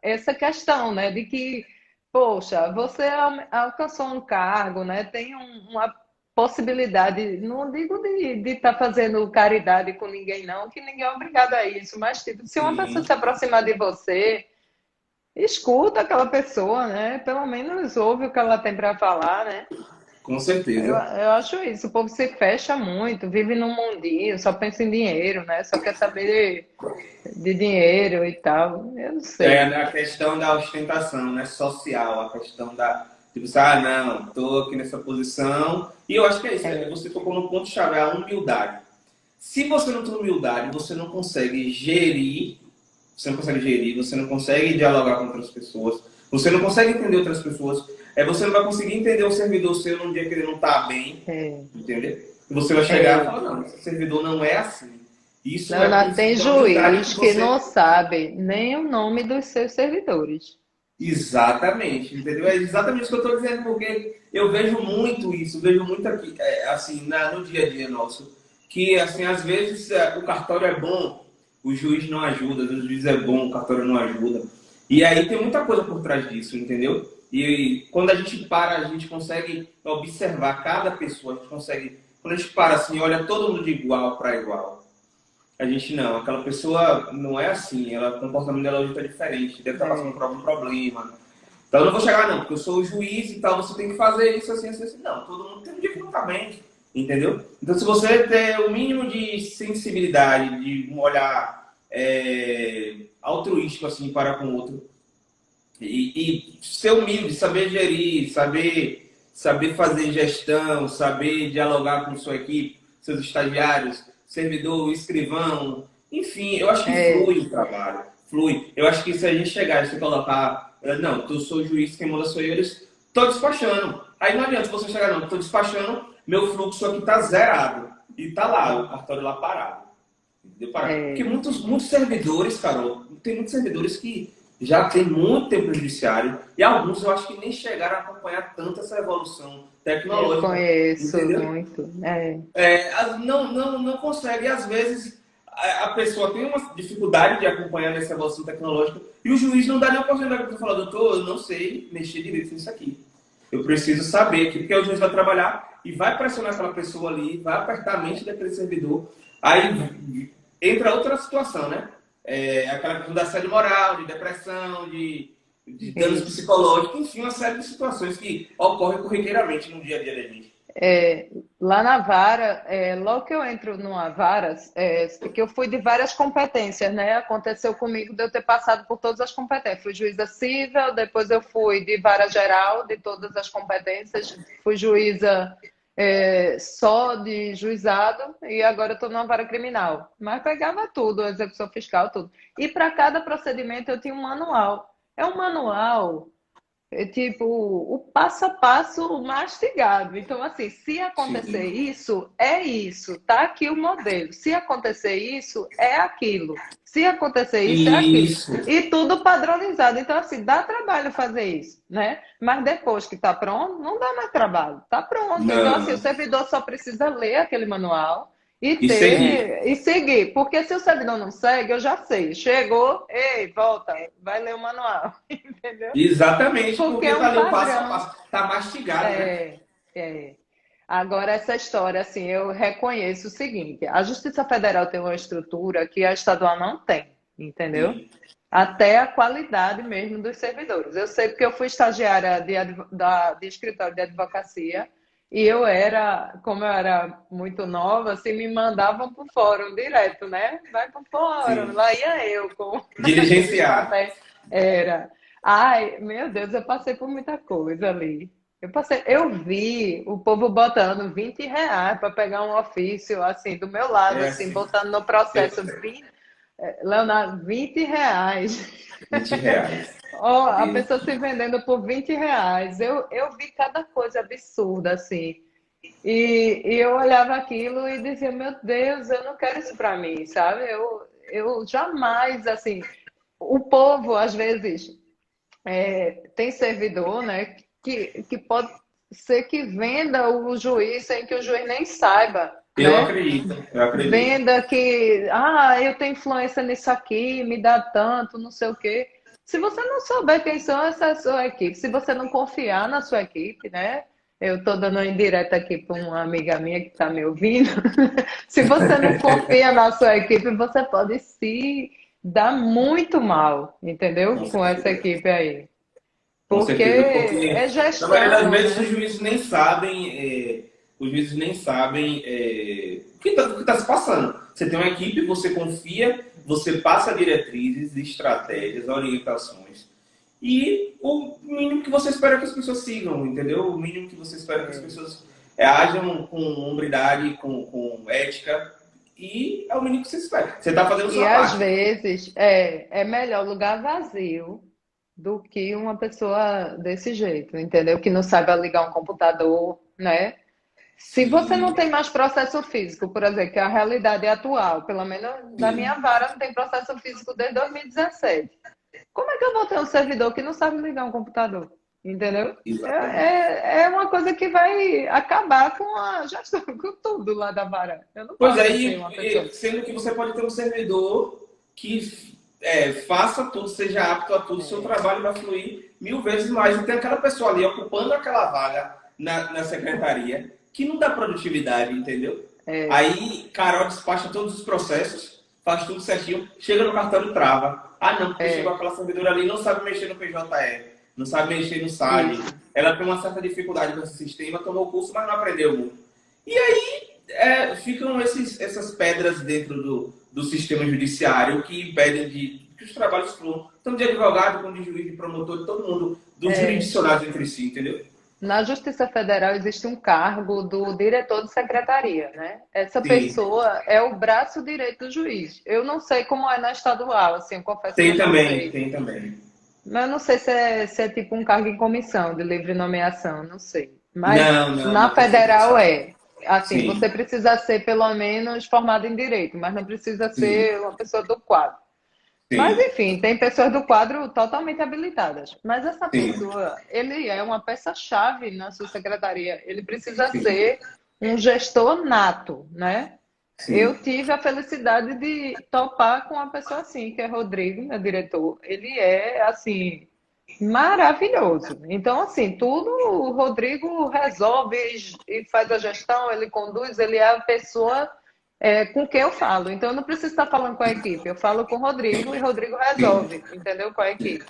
essa questão, né, de que, poxa, você alcançou um cargo, né, tem uma possibilidade, não digo de estar fazendo caridade com ninguém, não, que ninguém é obrigado a isso, mas tipo, se uma pessoa Sim, se aproximar de você, escuta aquela pessoa, né, pelo menos ouve o que ela tem para falar, né? com Eu, certeza. eu acho isso. O povo se fecha muito, vive num mundinho, só pensa em dinheiro, né? Só quer saber de dinheiro e tal. Eu não É sei. a questão da ostentação, né? Social, a questão da. Tipo, assim, ah, não, tô aqui nessa posição. E eu acho que é isso. É, Você tocou no ponto-chave, a humildade. Se você não tem humildade, você não consegue gerir, você não consegue dialogar com outras pessoas, você não consegue entender outras pessoas, você não vai conseguir entender o servidor seu num dia que ele não está bem, é, entendeu? E você vai chegar e é. falar, não, esse servidor não é assim. Isso é Leonardo, tem princípio da humildade que juiz que não você. sabe nem o nome dos seus servidores. Exatamente, entendeu? É exatamente isso que eu estou dizendo, porque eu vejo muito isso, vejo muito aqui, assim, no dia a dia nosso, que, assim, às vezes o cartório é bom, o juiz não ajuda, às vezes o juiz é bom, o cartório não ajuda. E aí tem muita coisa por trás disso, entendeu? E quando a gente para, a gente consegue observar cada pessoa, a gente consegue, quando a gente para assim, olha todo mundo de igual para igual. A gente não, aquela pessoa não é assim, o comportamento dela hoje está diferente, deve estar passando É, por algum problema. Então eu não vou chegar, não, porque eu sou o juiz e tal, você tem que fazer isso assim, assim, assim. Não, todo mundo tem um dia que não tá bem, entendeu? Então se você ter o mínimo de sensibilidade, de um olhar altruístico assim para com o outro, e ser humilde, saber gerir, saber fazer gestão, saber dialogar com sua equipe, seus estagiários, servidor, escrivão, enfim, eu acho que é, flui o trabalho, flui. Eu acho que se a gente chegar e se colocar, não, eu sou o juiz, quem manda sou eu, eles estou despachando. Aí não adianta você chegar, não, estou despachando, meu fluxo aqui está zerado. E está lá, o cartório lá parado. Entendeu? Parado. Porque é, muitos servidores, Carol, tem muitos servidores que já tem muito tempo no judiciário e alguns eu acho que nem chegaram a acompanhar tanto essa evolução eu tecnológica, conheço entendeu? muito. Não consegue, e às vezes a pessoa tem uma dificuldade de acompanhar essa evolução tecnológica e o juiz não dá nem a oportunidade para falar, doutor, eu não sei mexer direito nisso aqui. Eu preciso saber aqui, porque o juiz vai trabalhar e vai pressionar aquela pessoa ali, vai apertar a mente daquele servidor. Aí entra outra situação, né? Aquela questão da assédio moral, de depressão, de danos Isso. psicológicos, enfim, uma série de situações que ocorrem corriqueiramente no dia a dia da gente. Lá na vara, logo que eu entro numa vara, que eu fui de várias competências, né? Aconteceu comigo de eu ter passado por todas as competências. Fui juíza civil, depois eu fui de vara geral, de todas as competências, fui juíza só de juizado e agora eu estou numa vara criminal. Mas pegava tudo, execução fiscal, tudo. E para cada procedimento eu tinha um manual. É um manual é tipo o passo a passo mastigado. Então, assim, se acontecer Sim. isso, é isso. Tá aqui o modelo. Se acontecer isso, é aquilo. Se acontecer isso, é aquilo. Isso. E tudo padronizado. Então, assim, dá trabalho fazer isso, né? Mas depois que tá pronto, não dá mais trabalho. Tá pronto. Então, assim, o Não. servidor só precisa ler aquele manual e E seguir. ter e seguir. Porque se o servidor não segue, eu já sei. Chegou, ei, volta, vai ler o manual. Entendeu? Exatamente, Porque porque é tá um ali o passo a padrão. passo. Tá mastigado, né? É, é. Agora, essa história, assim, eu reconheço o seguinte: a Justiça Federal tem uma estrutura que a estadual não tem, entendeu? Sim. Até a qualidade mesmo dos servidores. Eu sei porque eu fui estagiária de escritório de advocacia e eu era, como eu era muito nova, assim, me mandavam para o fórum direto, né? Vai para o fórum, Sim. lá ia eu com aqueles Diligenciar. papéis. Era. Ai, meu Deus, eu passei por muita coisa ali. Eu vi o povo botando R$ 20 para pegar um ofício, assim, do meu lado, É assim, assim. botando no Eu- processo Leonardo, R$ 20. R$ 20. Ó, a E, pessoa se vendendo por R$ 20. Eu vi cada coisa absurda, assim. E eu olhava aquilo e dizia, meu Deus, eu não quero isso para mim, sabe? Eu jamais, assim, o povo, às vezes, tem servidor, né, que pode ser que venda o juiz sem que o juiz nem saiba, eu né? acredito, eu acredito. Venda que, eu tenho influência nisso aqui, me dá tanto, não sei o quê. Se você não souber quem são essa sua equipe, se você não confiar na sua equipe, né? Eu estou dando uma indireta aqui para uma amiga minha que está me ouvindo. Se você não confia na sua equipe, você pode se dar muito mal, entendeu? Com Com essa certeza. equipe aí. Com Porque certeza, porque é na maioria das gestão, vezes né? os juízes nem sabem o que tá se passando. Você tem uma equipe, você confia, você passa diretrizes, estratégias, orientações. E o mínimo que você espera que as pessoas sigam, entendeu? O mínimo que você espera que as pessoas ajam com hombridade, com ética. E é o mínimo que você espera. Você está fazendo a E sua às parte. vezes é melhor lugar vazio do que uma pessoa desse jeito, entendeu? Que não saiba ligar um computador, né? Se você não Sim, tem mais processo físico, por exemplo, que é a realidade atual, pelo menos na minha sim, vara não tem processo físico desde 2017. Como é que eu vou ter um servidor que não sabe ligar um computador? Entendeu? exatamente. É uma coisa que vai acabar com a gestão, com tudo lá da vara. Eu não Pois é, posso ter uma pessoa. sendo que você pode ter um servidor que faça tudo, seja apto a tudo, seu É, trabalho vai fluir 1000 vezes mais. E tem aquela pessoa ali ocupando aquela vaga na secretaria que não dá produtividade, entendeu? é, Aí, Carol despacha todos os processos, faz tudo certinho, chega no cartório e trava. Ah, não, porque chegou é, aquela servidora ali e não sabe mexer no PJE, não sabe mexer no SAD. isso. Ela tem uma certa dificuldade com esse sistema, tomou o curso, mas não aprendeu muito. E ficam essas pedras dentro do sistema judiciário que impedem que os trabalhos fluam, tanto de advogado, como de juiz, de promotor, de todo mundo, dos É. jurisdicionados entre si, entendeu? Na Justiça Federal existe um cargo do diretor de secretaria, né? Essa Sim, pessoa é o braço direito do juiz. Eu não sei como é na estadual, assim, eu confesso que eu tem não também, sei. tem também. Mas eu não sei se é tipo um cargo em comissão, de livre nomeação, não sei. Mas Não, não, na não tem essa federal dimensão. é. Assim, Sim, você precisa ser pelo menos formado em direito, mas não precisa sim, ser uma pessoa do quadro. Mas, sim, enfim, tem pessoas do quadro totalmente habilitadas. Mas essa sim, pessoa, ele é uma peça-chave na sua secretaria. Ele precisa sim, ser um gestor nato, né? Eu sim. tive a felicidade de topar com uma pessoa assim, que é Rodrigo, meu diretor. Ele é, assim, maravilhoso. Então, assim, tudo o Rodrigo resolve e faz a gestão, ele conduz, ele é a pessoa com quem eu falo. Então, eu não preciso estar falando com a equipe, eu falo com o Rodrigo e o Rodrigo resolve, entendeu? Com a equipe.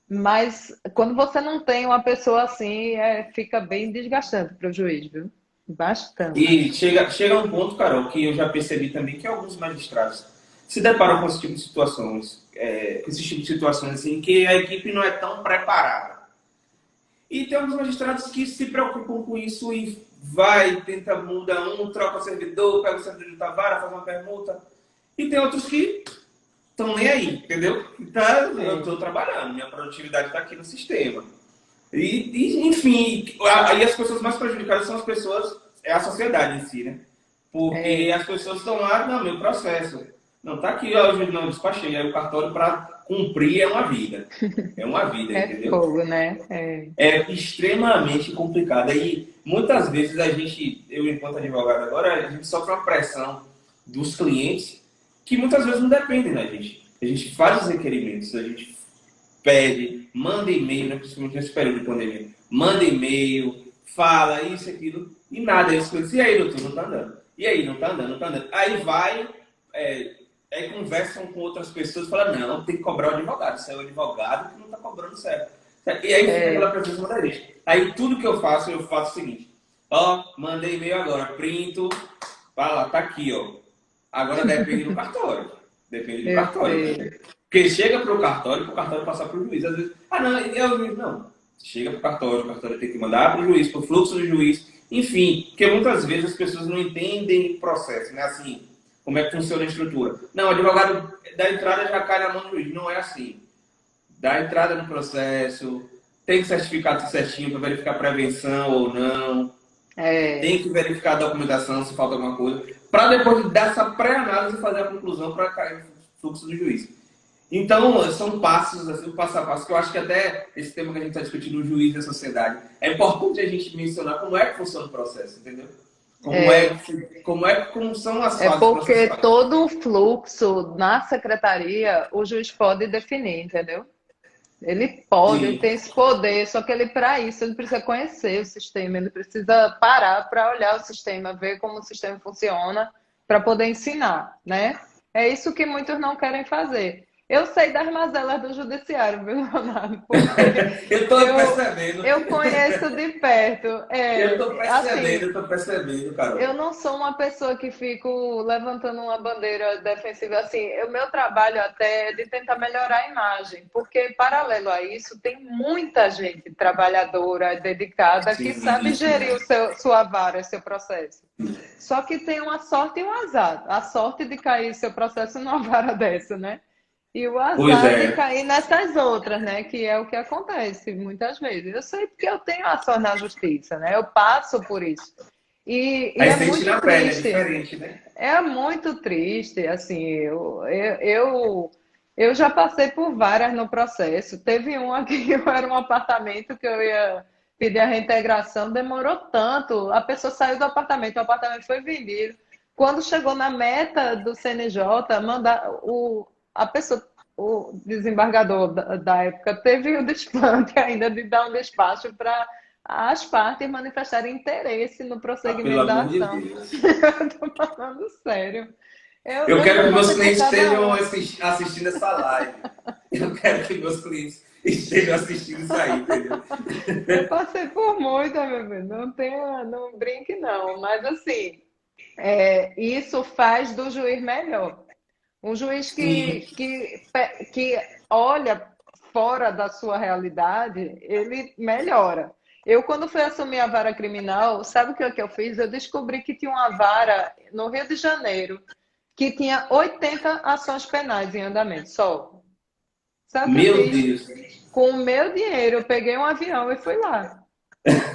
Mas quando você não tem uma pessoa assim, fica bem desgastante para o juiz, viu? Bastante. E chega um ponto, Carol, que eu já percebi também que alguns magistrados se deparam com esse tipo de situações, com esse tipo de situações assim, que a equipe não é tão preparada. E tem alguns magistrados que se preocupam com isso e vai, tenta, muda um, troca o servidor, pega o servidor da vara, faz uma permuta. E tem outros que estão nem aí, entendeu? Então, eu É, estou trabalhando, minha produtividade está aqui no sistema. Enfim, aí as pessoas mais prejudicadas são as pessoas, é a sociedade em si, né? Porque É, as pessoas estão lá, não, meu processo. Não, tá aqui, ó, eu não despachei. Aí o cartório para cumprir é uma vida. É uma vida, é entendeu? fogo, né? É, É extremamente complicado. E muitas vezes a gente, eu enquanto advogado agora, a gente sofre uma pressão dos clientes que muitas vezes não dependem da gente. A gente faz os requerimentos, a gente pede, manda e-mail, né, principalmente nesse período de pandemia, manda e-mail, fala isso, aquilo, e nada. Eles falam assim, e aí, doutor, não tá andando. E aí, não tá andando, não tá andando. Aí vai, aí conversam com outras pessoas e falam, não, tem que cobrar o advogado. Isso é o advogado que não tá cobrando certo. E aí fica aquela é, pressão da gente. Aí tudo que eu faço o seguinte, ó, mandei e-mail agora, printo, vai lá, tá aqui, ó. Agora depende do cartório. Depende do eu cartório, sei. né? Porque chega para o cartório passar para o juiz. Às vezes, não, é o juiz, não. Chega para o cartório tem que mandar para o juiz, para o fluxo do juiz. Enfim, porque muitas vezes as pessoas não entendem o processo, né? Assim, como é que funciona a estrutura. Não, o advogado da entrada já cai na mão do juiz. Não é assim. Dá entrada no processo, tem que certificar tudo certinho para verificar prevenção ou não, É. tem que verificar a documentação se falta alguma coisa, para depois dessa pré-análise fazer a conclusão para cair no fluxo do juiz. Então, são passos, assim, passo a passo, que eu acho que até esse tema que a gente está discutindo, o juiz da sociedade, é importante a gente mencionar como é que funciona o processo, entendeu? É, Como são as é fases porque processuais. todo o fluxo na secretaria o juiz pode definir, entendeu? Ele pode, ele Sim, tem esse poder, só que ele, para isso, ele precisa conhecer o sistema, ele precisa parar para olhar o sistema, ver como o sistema funciona, para poder ensinar, né? É isso que muitos não querem fazer. Eu sei das mazelas do judiciário, viu, Leonardo? Porque eu estou eu, percebendo, eu conheço de perto. eu estou percebendo, Eu Carol. não sou uma pessoa que fico levantando uma bandeira defensiva assim. O meu trabalho até é de tentar melhorar a imagem, porque paralelo a isso tem muita gente trabalhadora, dedicada, que Sim, sabe sim. gerir sua vara, seu processo. Só que tem uma sorte e um azar. A sorte de cair seu processo numa vara dessa, né? E o Pois azar de é. cair nessas outras, né? Que é o que acontece muitas vezes. Eu sei porque eu tenho ação na justiça, né? Eu passo por isso. E Aí é sente muito na pele, é triste. diferente, né? É muito triste, assim, eu já passei por várias no processo. Teve uma que eu era um apartamento que eu ia pedir a reintegração, demorou tanto. A pessoa saiu do apartamento, o apartamento foi vendido. Quando chegou na meta do CNJ, a pessoa, o desembargador da época, teve o desplante ainda de dar um despacho para as partes manifestarem interesse no Ah, pelo prosseguimento da amor de ação. Deus. Eu tô falando sério. Eu Eu quero já que meus passei por clientes cada estejam uma. assistindo essa live. Eu quero que meus clientes estejam assistindo isso aí, entendeu? Eu passei por muita, meu filho. Não brinque, não. Mas, assim, isso faz do juiz melhor. Um juiz Sim. que olha fora da sua realidade, ele melhora. Eu, quando fui assumir a vara criminal, sabe o que eu fiz? Eu descobri que tinha uma vara no Rio de Janeiro que tinha 80 ações penais em andamento, só. Sabe o que eu Meu fiz? Deus. Com o meu dinheiro, eu peguei um avião e fui lá.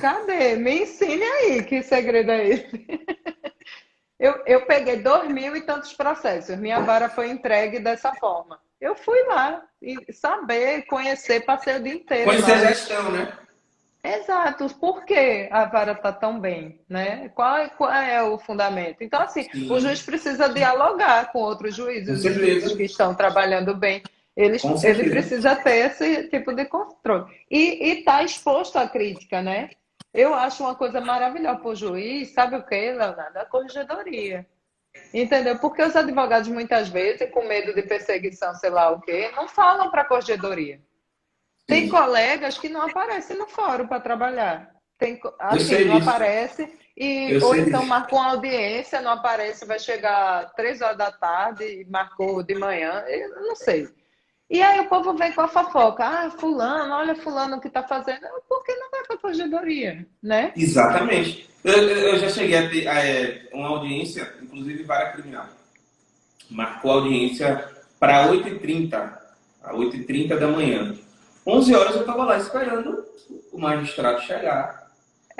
Cadê? Me ensine aí, que segredo é esse? Eu peguei 2.000 e tantos processos. Minha vara foi entregue dessa forma. Eu fui lá e saber, conhecer, passei o dia inteiro Conhecer lá. a gestão, né? Exato. Por que a vara está tão bem, né? Qual é o fundamento? Então, assim, o juiz Sim, precisa dialogar com outros com juízes, os juízes que certeza. estão trabalhando bem. Com Ele certeza. precisa ter esse tipo de controle. E está exposto à crítica, né? Eu acho uma coisa maravilhosa para o juiz, sabe o que, Leonardo? A corregedoria. Entendeu? Porque os advogados, muitas vezes, com medo de perseguição, sei lá o quê, não falam para a corregedoria. Tem Sim. colegas que não aparecem no fórum para trabalhar. Eu Assim, sei não disso. aparece, Eu ou sei então disso. marcou uma audiência, não aparece, vai chegar 3 horas da tarde, marcou de manhã, eu não sei. E aí o povo vem com a fofoca, fulano, olha fulano que está fazendo, por que não vai para a corregedoria, né? Exatamente. Eu já cheguei a ter uma audiência, inclusive vara criminal. Marcou a audiência para 8h30, a 8h30 da manhã. 11 horas eu estava lá esperando o magistrado chegar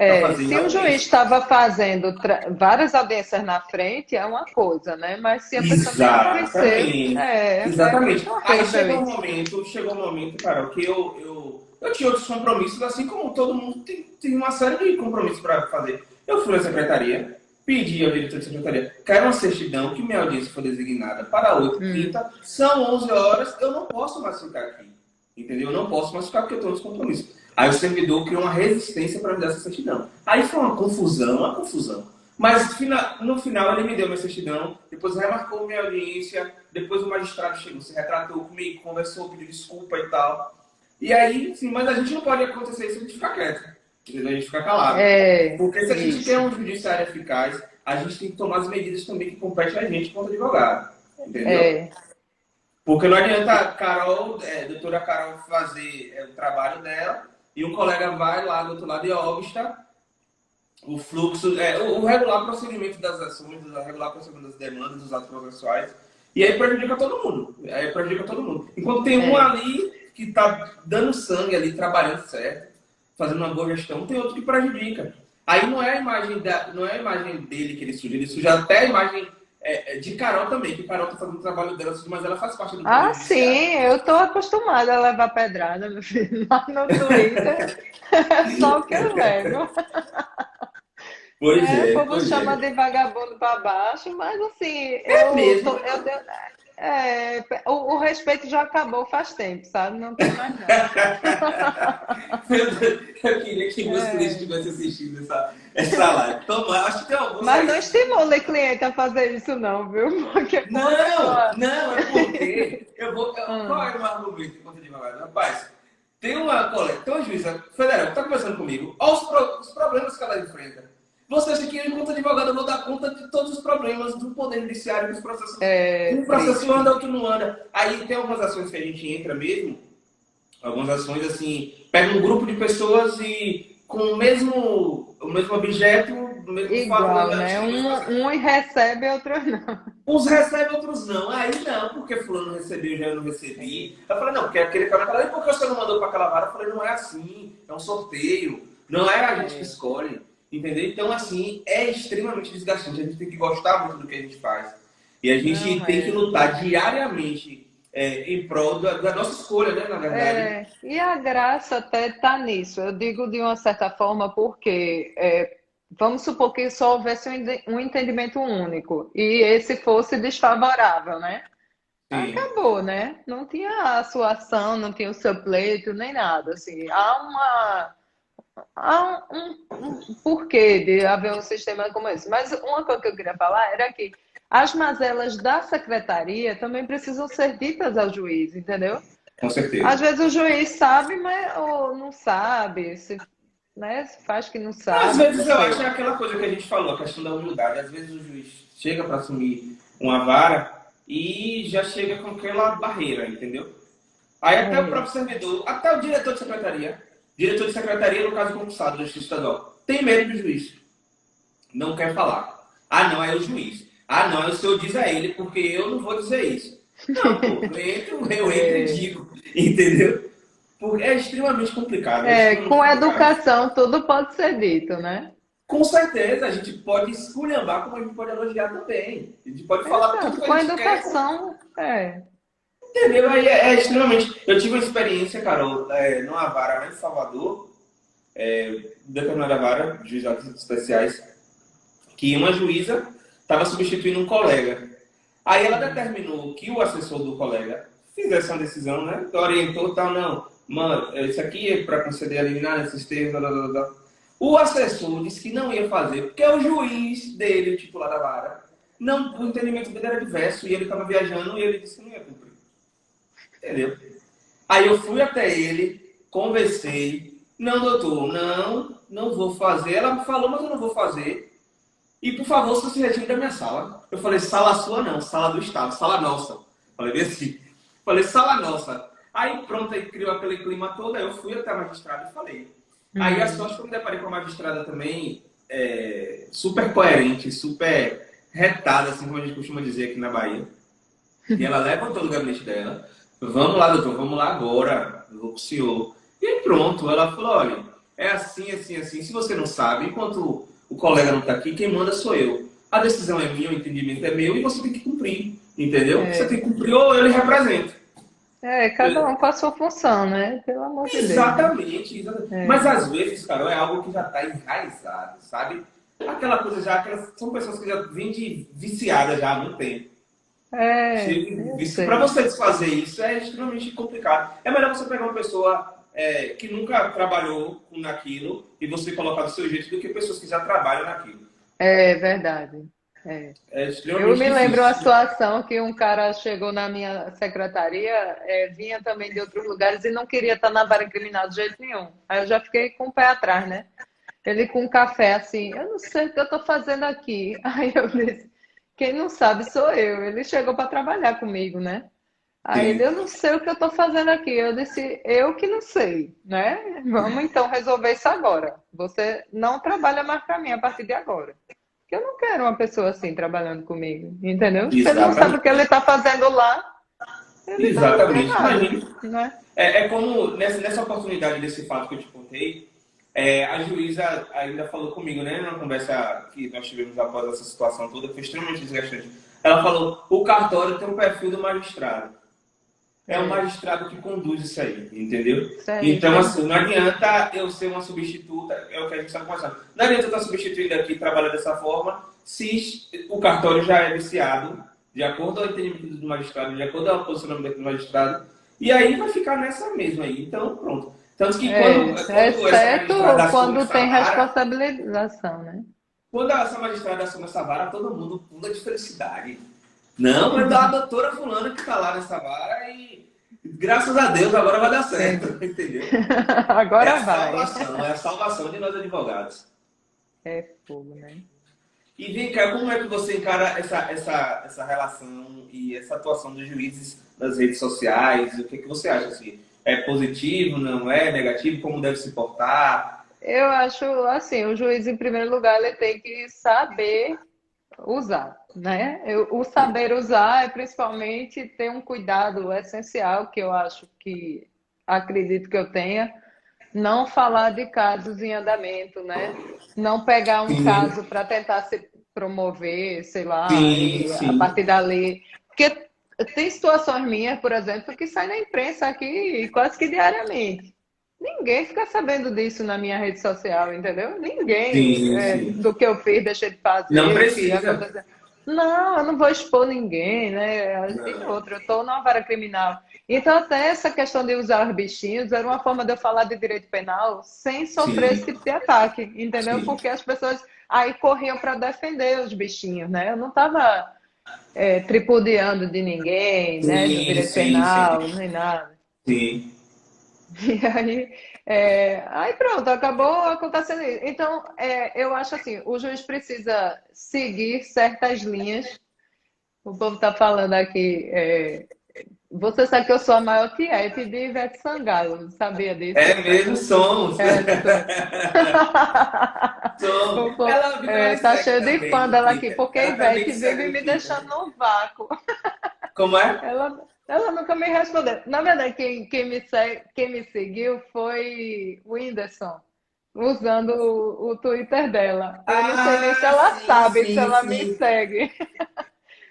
para fazer Se a o juiz audiência. estava fazendo várias audiências na frente, é uma coisa, né? Mas se a pessoa nem apareceu, Exatamente. é Exatamente. muito Aí horrível isso. chegou um momento, Carol, que eu tinha outros compromissos, assim como todo mundo tem uma série de compromissos para fazer. Eu fui à secretaria, pedi ao diretor de secretaria, quero uma certidão que minha audiência foi designada para 8h30, são 11 horas, eu não posso mais ficar aqui. Entendeu? Eu não posso mais ficar porque eu estou nos compromissos. Aí o servidor criou uma resistência para me dar essa certidão. Aí foi uma confusão, uma confusão. Mas no final ele me deu minha certidão, depois remarcou minha audiência, depois o magistrado chegou, se retratou comigo, conversou, pediu desculpa e tal. E aí, sim, mas a gente não pode acontecer isso, a gente ficar quieto, entendeu? A gente ficar calado. Porque se a gente quer Isso. um judiciário eficaz, a gente tem que tomar as medidas também que competem a gente como advogado, entendeu? É, Porque não adianta a Carol, doutora Carol, fazer o trabalho dela e um colega vai lá do outro lado e obsta o fluxo, o regular procedimento das ações, o regular procedimento das demandas, dos atos processuais, e aí prejudica todo mundo. Aí prejudica todo mundo. Enquanto tem um ali que está dando sangue ali, trabalhando certo, fazendo uma boa gestão, tem outro que prejudica. Aí não é a imagem, não é a imagem dele que ele suja até a imagem de Carol também, que Carol está fazendo o trabalho dela, mas ela faz parte do poder Ah, judiciário. sim, eu tô acostumada a levar pedrada, meu filho. Lá no Twitter é só o que eu levo. Pois O é, povo pois chama é. de vagabundo para baixo, mas assim, É mesmo. o respeito já acabou faz tempo, sabe? Não tem mais não. Eu queria que meus clientes tivessem assistido essa live. Toma, acho que tem alguns Mas não aí. estimule cliente a fazer isso não, viu? Porque quando a Não, pessoa... não, é porque qual é o argumento enquanto advogado? Rapaz, tem uma colega, tem uma juíza federal que está conversando comigo, olha os problemas que ela enfrenta. Você acha que eu, enquanto advogado, eu vou dar conta de todos os problemas do Poder Judiciário, dos processos. Um processo Triste. anda, outro não anda. Aí tem algumas ações que a gente entra mesmo, algumas ações assim, pega um grupo de pessoas e com o mesmo objeto, o mesmo fato, Igual, a gente né? tem dois processos. Um recebe, outro não. Uns recebem, outros não. Aí não, porque fulano recebeu, já eu não recebi. Eu falei, não, porque aquele cara falou, e por que você não mandou para aquela vara? Eu falei, não é assim, é um sorteio, não é a gente que escolhe, entendeu? Então, assim, é extremamente desgastante, a gente tem que gostar muito do que a gente faz. E a gente Não, tem que lutar diariamente em prol da nossa escolha, né, na verdade. E a graça até está nisso. Eu digo de uma certa forma porque vamos supor que só houvesse um entendimento único e esse fosse desfavorável, né? Sim, Acabou, né? Não tinha a sua ação, não tinha o seu pleito, nem nada. Assim, há um porquê de haver um sistema como esse. Mas uma coisa que eu queria falar era que as mazelas da secretaria também precisam ser ditas ao juiz, entendeu? com Às certeza. vezes o juiz sabe, mas ou não sabe, né, se faz que não Às sabe, não vezes eu acho que é sei. aquela coisa que a gente falou, a questão da humildade. Às vezes o juiz chega para assumir uma vara e já chega com aquela barreira, entendeu? Aí até o Hum, próprio servidor, até o diretor de secretaria, no caso concursado da Justiça Estadual, tem medo do juiz. Não quer falar. Ah, não, é o juiz. Ah, não, o senhor diz a ele, porque eu não vou dizer isso. Não, pô, eu entro e digo, entendeu? Porque é extremamente complicado, é extremamente com complicado. educação tudo pode ser dito, né? Com certeza, a gente pode esculhambar, como a gente pode elogiar também. A gente pode falar tudo Exato, que a com gente quer, educação, entendeu? Aí é extremamente. Eu tive uma experiência, Carol, numa vara lá em Salvador, determinada vara, de juizados especiais, que uma juíza estava substituindo um colega. Aí ela determinou que o assessor do colega fizesse uma decisão, né? Orientou, tal, não. Mano, isso aqui é para conceder a liminar nesses termos, blá, blá, blá. O assessor disse que não ia fazer, porque o juiz dele, o titular da vara, não, o entendimento dele era diverso e ele estava viajando e ele disse que não ia cumprir. Entendeu? Aí eu fui até ele, conversei. Não, doutor, não vou fazer. Ela me falou, mas eu não vou fazer. E, por favor, você se retire da minha sala. Eu falei, sala sua não, sala do Estado, sala nossa. Falei bem assim. Falei, sala nossa. Aí, pronto, aí criou aquele clima todo. Aí eu fui até a magistrada e falei. Aí, a sorte que eu me deparei com a magistrada também, super coerente, super retada, assim como a gente costuma dizer aqui na Bahia. E ela levantou do gabinete dela. Vamos lá, doutor, vamos lá agora. eu vou pro senhor. E aí pronto, ela falou, olha, é assim, assim, assim. Se você não sabe, enquanto o colega não tá aqui, quem manda sou eu. A decisão é minha, o entendimento é meu e você tem que cumprir, entendeu? Você tem É, que cumprir ou eu lhe represento. cada um com a sua função, né? Pelo amor de Deus, né? Exatamente, exatamente. Mas É, às vezes, Carol, é algo que já está enraizado, sabe? Aquela coisa já, são pessoas que já vêm de viciadas já há muito tempo. eu Para sei. você desfazer isso é extremamente complicado. É melhor você pegar uma pessoa que nunca trabalhou naquilo e você colocar do seu jeito do que pessoas que já trabalham naquilo. É verdade. É. É Eu extremamente me lembro uma difícil. situação que um cara chegou na minha secretaria, vinha também de outros lugares e não queria estar na vara criminal de jeito nenhum. Aí eu já fiquei com o pé atrás, né? Ele com um café assim, eu não sei o que eu estou fazendo aqui. Aí eu disse, quem não sabe sou eu. Ele chegou para trabalhar comigo, né? Aí ele, Sim, eu não sei o que eu estou fazendo aqui. Eu disse, eu que não sei, né? Vamos então resolver isso agora. Você não trabalha mais para mim a partir de agora. Porque eu não quero uma pessoa assim trabalhando comigo, entendeu? Se ele não sabe o que ele exatamente. está fazendo lá, ele está Exatamente. errado, Imagina. né? É como nessa oportunidade desse fato que eu te contei, a juíza ainda falou comigo, né, numa conversa que nós tivemos após essa situação toda, que foi extremamente desgastante. Ela falou: o cartório tem um perfil do magistrado. É o É, magistrado que conduz isso aí, entendeu? isso aí, Então, tem. assim, não adianta eu ser uma substituta, é o que a gente está conversando. Não adianta eu estar substituindo aqui e trabalhar dessa forma se o cartório já é viciado, de acordo ao entendimento do magistrado, de acordo ao posicionamento do magistrado, e aí vai ficar nessa mesma aí. Então, pronto. Tanto que quando essa Exceto magistrada assume quando essa tem vara, responsabilização, né? quando essa magistrada assume essa vara, todo mundo pula de felicidade. Não, é da doutora fulana que está lá nessa vara e graças a Deus agora vai dar certo, Entendi. entendeu? Agora vai. É a salvação de nós advogados. É fogo, né? E vem cá, como é que você encara essa relação e essa atuação dos juízes nas redes sociais? O que, que você acha? Assim, é positivo, não é negativo? Como deve se portar? Eu acho assim, o juiz, em primeiro lugar, ele tem que saber usar, né? O saber usar é principalmente ter um cuidado essencial, que eu acho que acredito que eu tenha, não falar de casos em andamento, né? Não pegar um Sim, caso para tentar se promover, sei lá, sim, e a sim. partir dali. Porque tem situações minhas, por exemplo, que saem na imprensa aqui quase que diariamente. Ninguém fica sabendo disso na minha rede social, entendeu? Ninguém, Sim, sim. do que eu fiz, deixei de Não fazer, o que precisa. aconteceu. Não, eu não vou expor ninguém, né? E Não. outra, eu estou numa vara criminal. Então, até essa questão de usar os bichinhos era uma forma de eu falar de direito penal sem sofrer esse Sim, tipo de ataque, entendeu? sim. Porque as pessoas aí corriam para defender os bichinhos, né? Eu não estava tripudiando de ninguém, né? Do Sim, direito sim, sim. penal, nem nada. Sim. E aí pronto, acabou acontecendo isso. Então, eu acho assim, o juiz precisa seguir certas linhas. O povo está falando aqui, você sabe que eu sou a maior tiete de Ivete Sangalo, sabia disso? É mesmo, somos. Sou. Somos. O povo, Ela, ela me tá segue cheio de também fã no dela aqui, Twitter. porque a Ela também me Ivete segue vive no me Twitter. deixando no vácuo. Como é? Ela nunca me respondeu. Na verdade, quem me seguiu foi o Whindersson, usando o Twitter dela. Eu não sei nem se Ah, ela sim, sabe se sim, ela me sim. segue.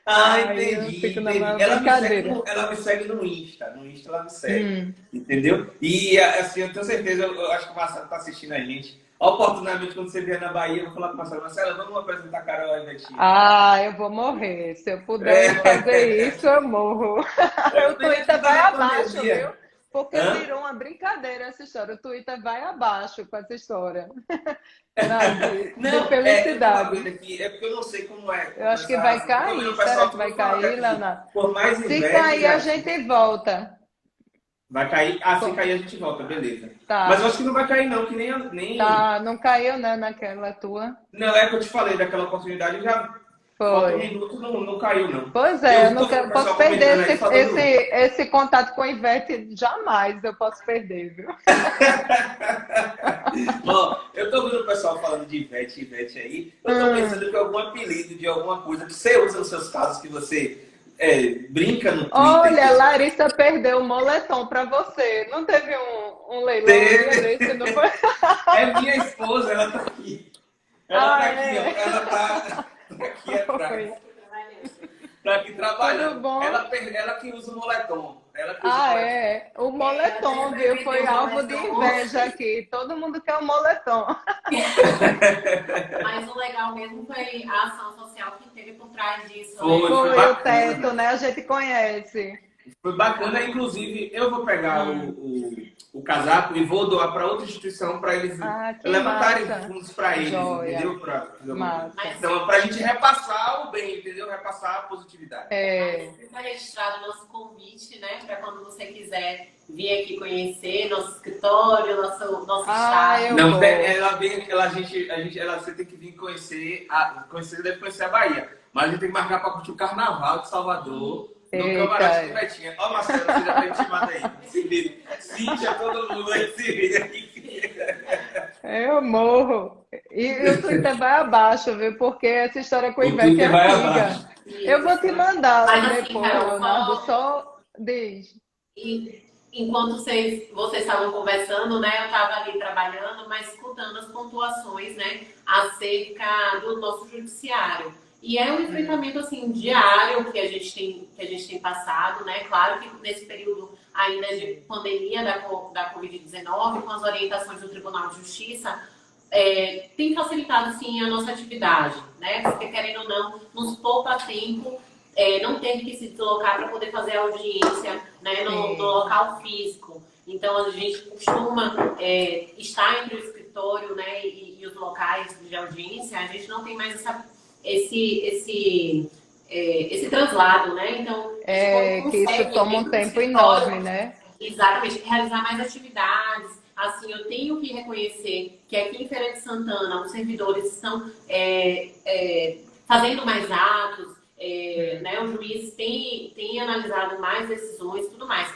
Ah, Aí eu entendi, fico na entendi. maior brincadeira. Ela me segue no Insta. No Insta ela me segue. Hum. Entendeu? E assim, eu tenho certeza, eu acho que o Marcelo está assistindo a gente. Oportunamente, quando você vier na Bahia, eu vou falar com o Marcelo. Marcelo, vamos apresentar a Carol e a Betinha. Ah, eu vou morrer. Se eu puder fazer isso, eu morro. O Nem que Twitter vai na abaixo, viu? pandemia. Porque Hã? virou uma brincadeira essa história. O Twitter vai abaixo com essa história. Não, de Não, eu tava felicidade. vendo aqui, é porque eu não sei como é, Eu como acho que essa vai relação. Eu tô vendo cair. o Será pessoal que vai tudo falando cair, aqui. Leonardo? Por mais Se Ivete, cair, a assim, gente volta. vai cair. Ah, se Co- cair a gente volta, beleza. Mas eu Tá, acho que não vai cair não, que nem... tá. Não caiu, né, naquela tua? Não, é que eu te falei daquela oportunidade, já falta um Foi. minuto, não, não caiu não. Pois é, eu Eu não tô vendo o quero, posso pessoal perder comentando aí, falando... esse contato com a Ivete, jamais eu posso perder, viu? Ó, eu tô vendo o pessoal falando de Ivete aí. Eu tô Hum, pensando que é algum apelido de alguma coisa que você usa nos seus casos que você brinca no Twitter. Olha, Larissa perdeu o moletom para você. Não teve um leilão desse, não foi? É minha esposa, ela tá aqui. Ela tá aqui, ó. Ela tá aqui atrás. Tá aqui trabalhando. Tudo bom? Ela que usa o moletom. Ela que usa o moletom. É. O moletom, viu? Foi alvo de inveja aqui. Todo mundo quer o moletom. Mas o legal mesmo foi a ação social que teve por trás disso. Foi Foi o bacana. teto, né? A gente conhece. Foi bacana, inclusive, eu vou pegar o casaco e vou doar para outra instituição para eles Que levantarem massa. fundos para eles, Joia. entendeu? Massa. Então, para a gente repassar o bem, entendeu? Repassar a positividade. Fica registrado o nosso convite, né? Para quando você quiser vir aqui conhecer nosso escritório, nosso estado. Não, vou. ela vem aquela você tem que vir conhecer, deve conhecer a Bahia, mas a gente tem que marcar para curtir o Carnaval de Salvador. No camarote de Betinha. Ó, Marcelo, você já tá intimado aí. Se vira. Cíntia, todo mundo aí se vira aqui. Eu morro. E o Twitter vai abaixo, viu? Porque essa história com o Ivete é Twitter vai antiga. abaixo. Eu vou te mandar Mas assim, depois, Carol, Leonardo. Só diz. E enquanto vocês estavam conversando, né, eu estava ali trabalhando, mas escutando as pontuações, né, acerca do nosso judiciário. E é um enfrentamento assim diário que a gente tem passado, né? Claro que nesse período ainda de pandemia da Covid-19, com as orientações do Tribunal de Justiça, tem facilitado sim a nossa atividade, né? Porque querendo ou não, nos poupa tempo. Não ter que se deslocar para poder fazer a audiência, né, no local físico. Então, a gente costuma estar entre o escritório, né, e os locais de audiência. A gente não tem mais esse translado, né? Então, Que isso toma um tempo enorme, né? Exatamente, realizar mais atividades. Assim, eu tenho que reconhecer que aqui em Feira de Santana os servidores estão fazendo mais atos, né, o juiz tem analisado mais decisões e tudo mais.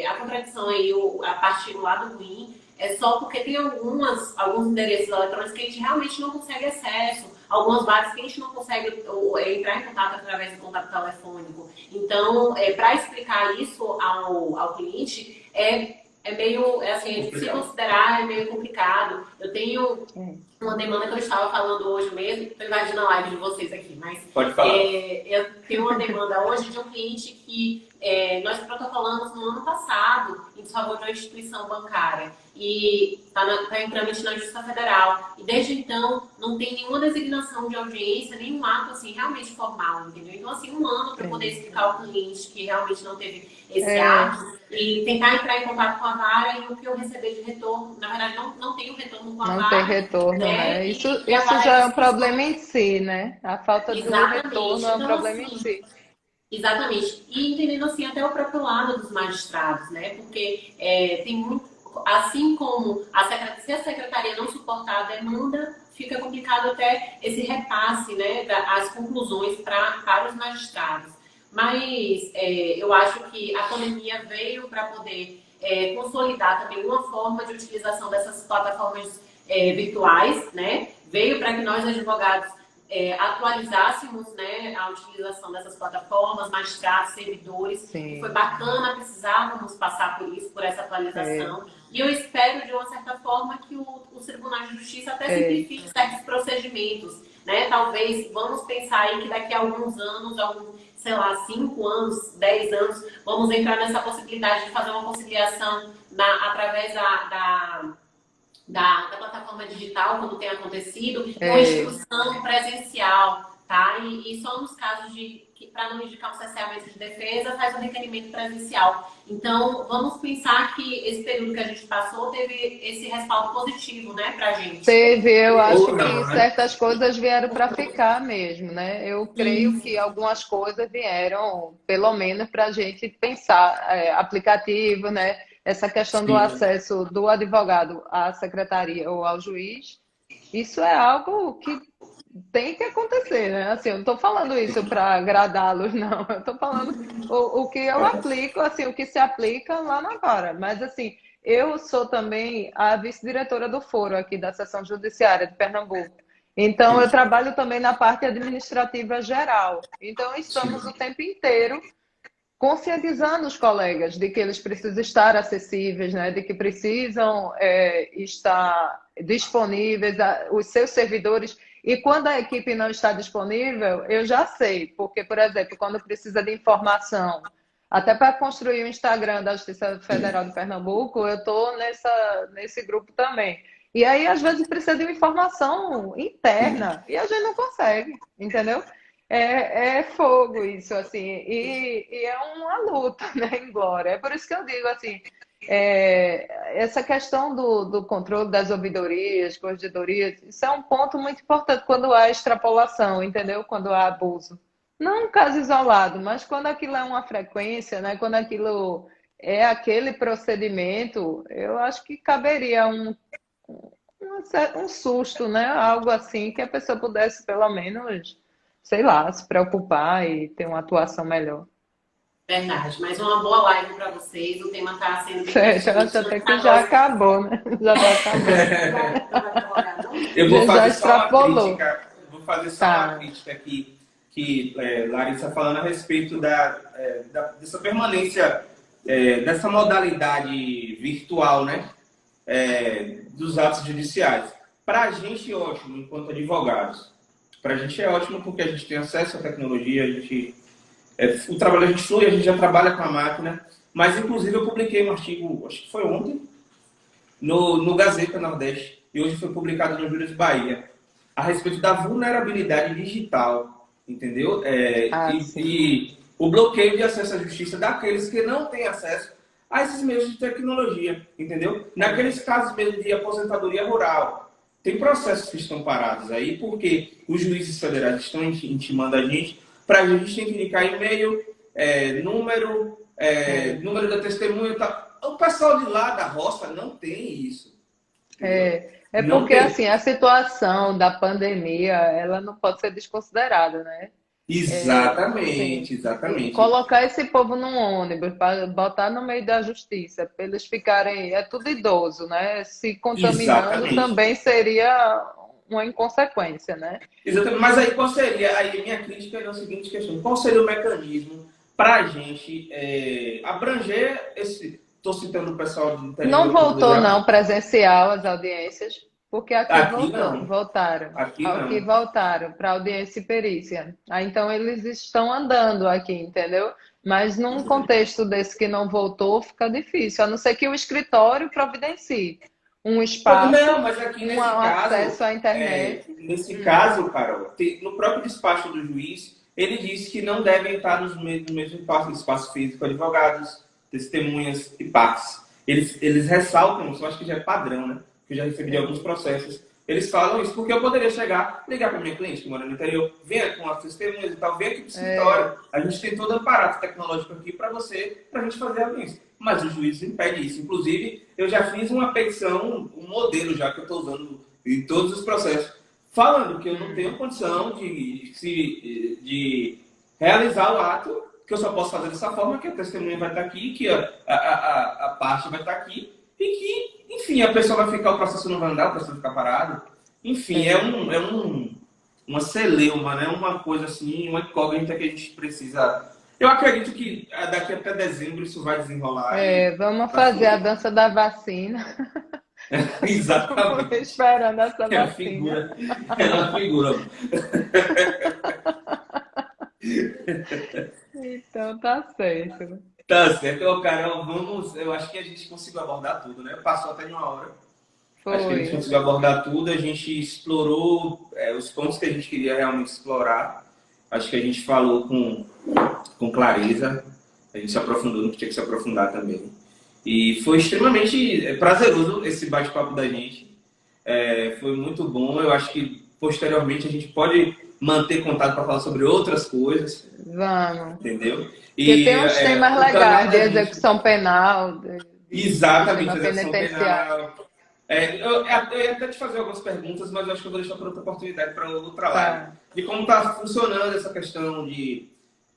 A contradição aí, a parte do lado ruim, é só porque tem alguns endereços eletrônicos que a gente realmente não consegue acesso, algumas vagas que a gente não consegue entrar em contato através do contato telefônico. Então, para explicar isso ao cliente, de se considerar, é meio complicado. Eu tenho uma demanda que eu estava falando hoje mesmo, estou invadindo a live de vocês aqui, mas pode falar. Eu tenho uma demanda hoje de um cliente que nós protocolamos no ano passado em desfavor de uma instituição bancária e está em trâmite na Justiça Federal. E desde então não tem nenhuma designação de audiência, nenhum ato assim, realmente formal, entendeu? Então, assim, um ano para poder explicar ao cliente que realmente não teve esse ato e tentar entrar em contato com a vara, e o que eu receber de retorno, na verdade, não tenho retorno com a vara. Não tem retorno, né? Isso já é um problema em si, né? A falta do retorno é um problema em si. Exatamente. E entendendo assim até o próprio lado dos magistrados, né? Porque tem muito, assim como se a secretaria não suportar a demanda, fica complicado até esse repasse, né, as conclusões para os magistrados. Mas eu acho que a pandemia veio para poder consolidar também uma forma de utilização dessas plataformas virtuais, né? Veio para que nós, advogados, atualizássemos, né, a utilização dessas plataformas, magistrados, servidores. Sim. Foi bacana, precisávamos passar por isso, por essa atualização. E eu espero, de uma certa forma, que os tribunais de justiça até simplifiquem certos procedimentos, né? Talvez, vamos pensar aí que daqui a alguns anos, sei lá, 5 anos, 10 anos, vamos entrar nessa possibilidade de fazer uma conciliação através da plataforma digital, como tem acontecido, com instrução presencial, tá? E só nos casos para não indicar um cerceamento de defesa, faz um requerimento presencial. Então, vamos pensar que esse período que a gente passou teve esse respaldo positivo, né, pra gente. Teve, eu acho que certas coisas vieram para ficar mesmo, né? Eu creio que algumas coisas vieram, pelo menos, para a gente pensar, aplicativo, né? Essa questão do acesso do advogado à secretaria ou ao juiz, isso é algo que tem que acontecer, né? Assim, eu não estou falando isso para agradá-los, não. Eu estou falando o que eu aplico, assim, o que se aplica lá na vara. Mas, assim, eu sou também a vice-diretora do foro aqui da Seção Judiciária de Pernambuco. Então, eu trabalho também na parte administrativa geral. Então, estamos Sim. o tempo inteiro conscientizando os colegas de que eles precisam estar acessíveis, né? De que precisam estar disponíveis, os seus servidores. E quando a equipe não está disponível, eu já sei, porque, por exemplo, quando precisa de informação, até para construir o Instagram da Justiça Federal de Pernambuco, eu estou nesse grupo também. E aí, às vezes, precisa de uma informação interna e a gente não consegue, entendeu? É fogo isso, assim, e é uma luta, né, em Glória. É por isso que eu digo, assim, essa questão do controle das ouvidorias, corregedorias, isso é um ponto muito importante quando há extrapolação, entendeu? Quando há abuso. Não um caso isolado, mas quando aquilo é uma frequência, né? Quando aquilo é aquele procedimento, eu acho que caberia um susto, né? Algo assim que a pessoa pudesse, pelo menos, sei lá, se preocupar e ter uma atuação melhor. Verdade, mas uma boa live para vocês. O tema está sendo bem Eu acho até que já acabou, né? Já vai acabar. Eu vou Já fazer só uma extrapolou. crítica. Vou fazer só Tá. uma crítica aqui, que Larissa falando a respeito dessa permanência, dessa modalidade virtual, né? Dos atos judiciais. Para a gente é ótimo, enquanto advogados. Para a gente é ótimo porque a gente tem acesso à tecnologia, o trabalho a gente flui, a gente já trabalha com a máquina. Mas, inclusive, eu publiquei um artigo, acho que foi ontem, no Gazeta Nordeste, e hoje foi publicado no Júris Bahia, a respeito da vulnerabilidade digital, entendeu? E o bloqueio de acesso à justiça daqueles que não têm acesso a esses meios de tecnologia, entendeu? Naqueles casos mesmo de aposentadoria rural, tem processos que estão parados aí, porque os juízes federais estão intimando a gente para a gente tem que indicar e-mail, número da testemunha e tal. O pessoal de lá da roça não tem isso. Não Porque tem. assim, a situação da pandemia, ela não pode ser desconsiderada, né? Exatamente, exatamente. Colocar esse povo num ônibus, para botar no meio da justiça, para eles ficarem. É tudo idoso, né? Se contaminando Exatamente. também seria uma inconsequência, né? Exatamente. Mas aí qual seria? Aí minha crítica é a seguinte questão: qual seria o mecanismo para a gente abranger esse. Estou citando o pessoal do interior. Não voltou, não, presencial as audiências, porque aqui não. voltaram. Aqui voltaram para audiência e perícia. Então eles estão andando aqui, entendeu? Mas num contexto desse que não voltou, fica difícil, a não ser que o escritório providencie um espaço, não, mas aqui nesse caso, acesso à internet. Nesse caso, Carol, no próprio despacho do juiz, ele disse que não devem estar no mesmo espaço físico, advogados, testemunhas e partes. Eles ressaltam, isso eu acho que já é padrão, né? Que eu já recebi de alguns processos. Eles falam isso porque eu poderia ligar para minha cliente que mora no interior, venha com as testemunhas e tal, venha aqui para o escritório. A gente tem todo o aparato tecnológico aqui para a gente fazer a audiência. Mas o juiz impede isso. Inclusive, eu já fiz uma petição, um modelo já que eu estou usando em todos os processos, falando que eu não tenho condição de realizar o ato, que eu só posso fazer dessa forma, que a testemunha vai estar aqui, que a parte vai estar aqui, e que, enfim, a pessoa vai ficar, o processo não vai andar, o processo vai ficar parado. Enfim, uma celeuma, né? Uma coisa assim, uma incógnita que a gente precisa. Eu acredito que daqui até dezembro isso vai desenrolar. Vamos fazer a dança da vacina. Exatamente. Esperando essa vacina. É uma figura. Então tá certo. Tá certo, Carol, eu acho que a gente conseguiu abordar tudo, né? Passou até de uma hora. Acho que a gente conseguiu abordar tudo, a gente explorou os pontos que a gente queria realmente explorar. Acho que a gente falou com clareza, a gente se aprofundou no que tinha que se aprofundar também. E foi extremamente prazeroso esse bate-papo da gente. Foi muito bom, eu acho que posteriormente a gente pode manter contato para falar sobre outras coisas. Vamos. Entendeu? Porque tem uns temas legais de execução penal. Exatamente, execução penal. Eu ia até te fazer algumas perguntas, mas eu acho que eu vou deixar para outra oportunidade, para outra live. De como está funcionando essa questão de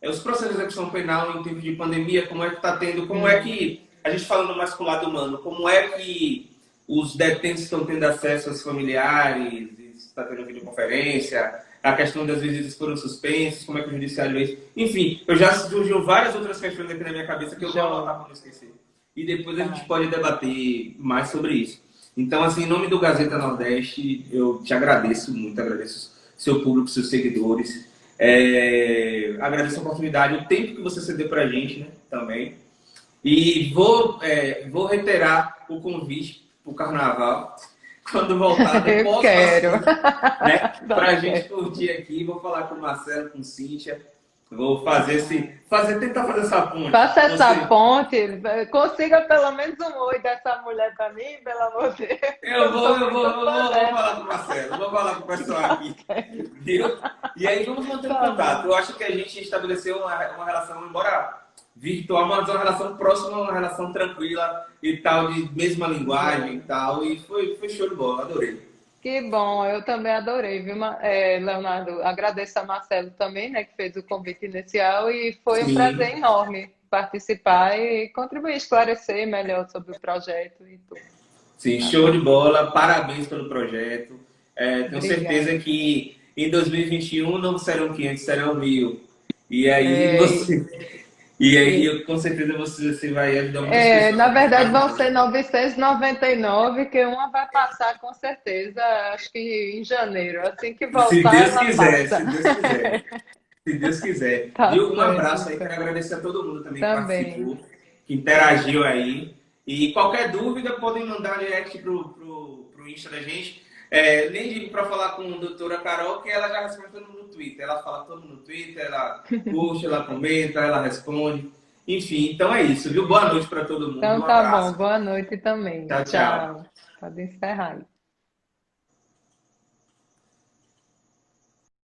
os processos de execução penal em tempo de pandemia, como é que está tendo, como é que, a gente falando mais com o lado humano, como é que os detentos estão tendo acesso aos familiares, está tendo videoconferência, a questão das visitas foram suspensas, como é que o judiciário fez. Enfim, eu já surgiu várias outras questões aqui na minha cabeça que eu vou anotar para não esquecer. E depois a gente pode debater mais sobre isso. Então, assim, em nome do Gazeta Nordeste, eu te agradeço muito, agradeço seu público, seus seguidores. Agradeço a oportunidade, o tempo que você cedeu para a gente, né, também. E vou reiterar o convite para o Carnaval. Quando voltar, eu posso quero. Né, para a gente curtir aqui. Vou falar com o Marcelo, com Cíntia. Vou tentar fazer essa ponte. Faça essa ponte, consiga pelo menos um oi dessa mulher para mim, pelo amor de Deus. Eu vou falar com o Marcelo, vou falar com o pessoal aqui. Viu? E aí vamos manter contato. Eu acho que a gente estabeleceu uma relação, embora virtual, mas uma relação próxima, uma relação tranquila e tal, de mesma linguagem e tal. E foi show de bola, adorei. Que bom, eu também adorei, viu, Leonardo? Agradeço a Marcelo também, né, que fez o convite inicial e foi um prazer enorme participar e contribuir, esclarecer melhor sobre o projeto e tudo. Sim, show de bola, parabéns pelo projeto. Tenho certeza que em 2021 não serão 500, serão 1000. E aí com certeza você vai ajudar muitas pessoas. Na verdade, vão ser 999, que uma vai passar com certeza, acho que em janeiro, assim que voltar. Se Deus quiser, passa. se Deus quiser. Se Deus quiser. Tá Viu? Um certo, abraço aí, quero agradecer a todo mundo também que participou, que interagiu aí. E qualquer dúvida, podem mandar direct pro Insta da gente. Nem digo para falar com a doutora Carol, que ela já responde todo mundo no Twitter. Ela fala todo mundo no Twitter, ela curte, ela comenta, ela responde. Enfim, então é isso, viu? Boa noite para todo mundo. Então tá bom, boa noite também. Tchau. Pode encerrar.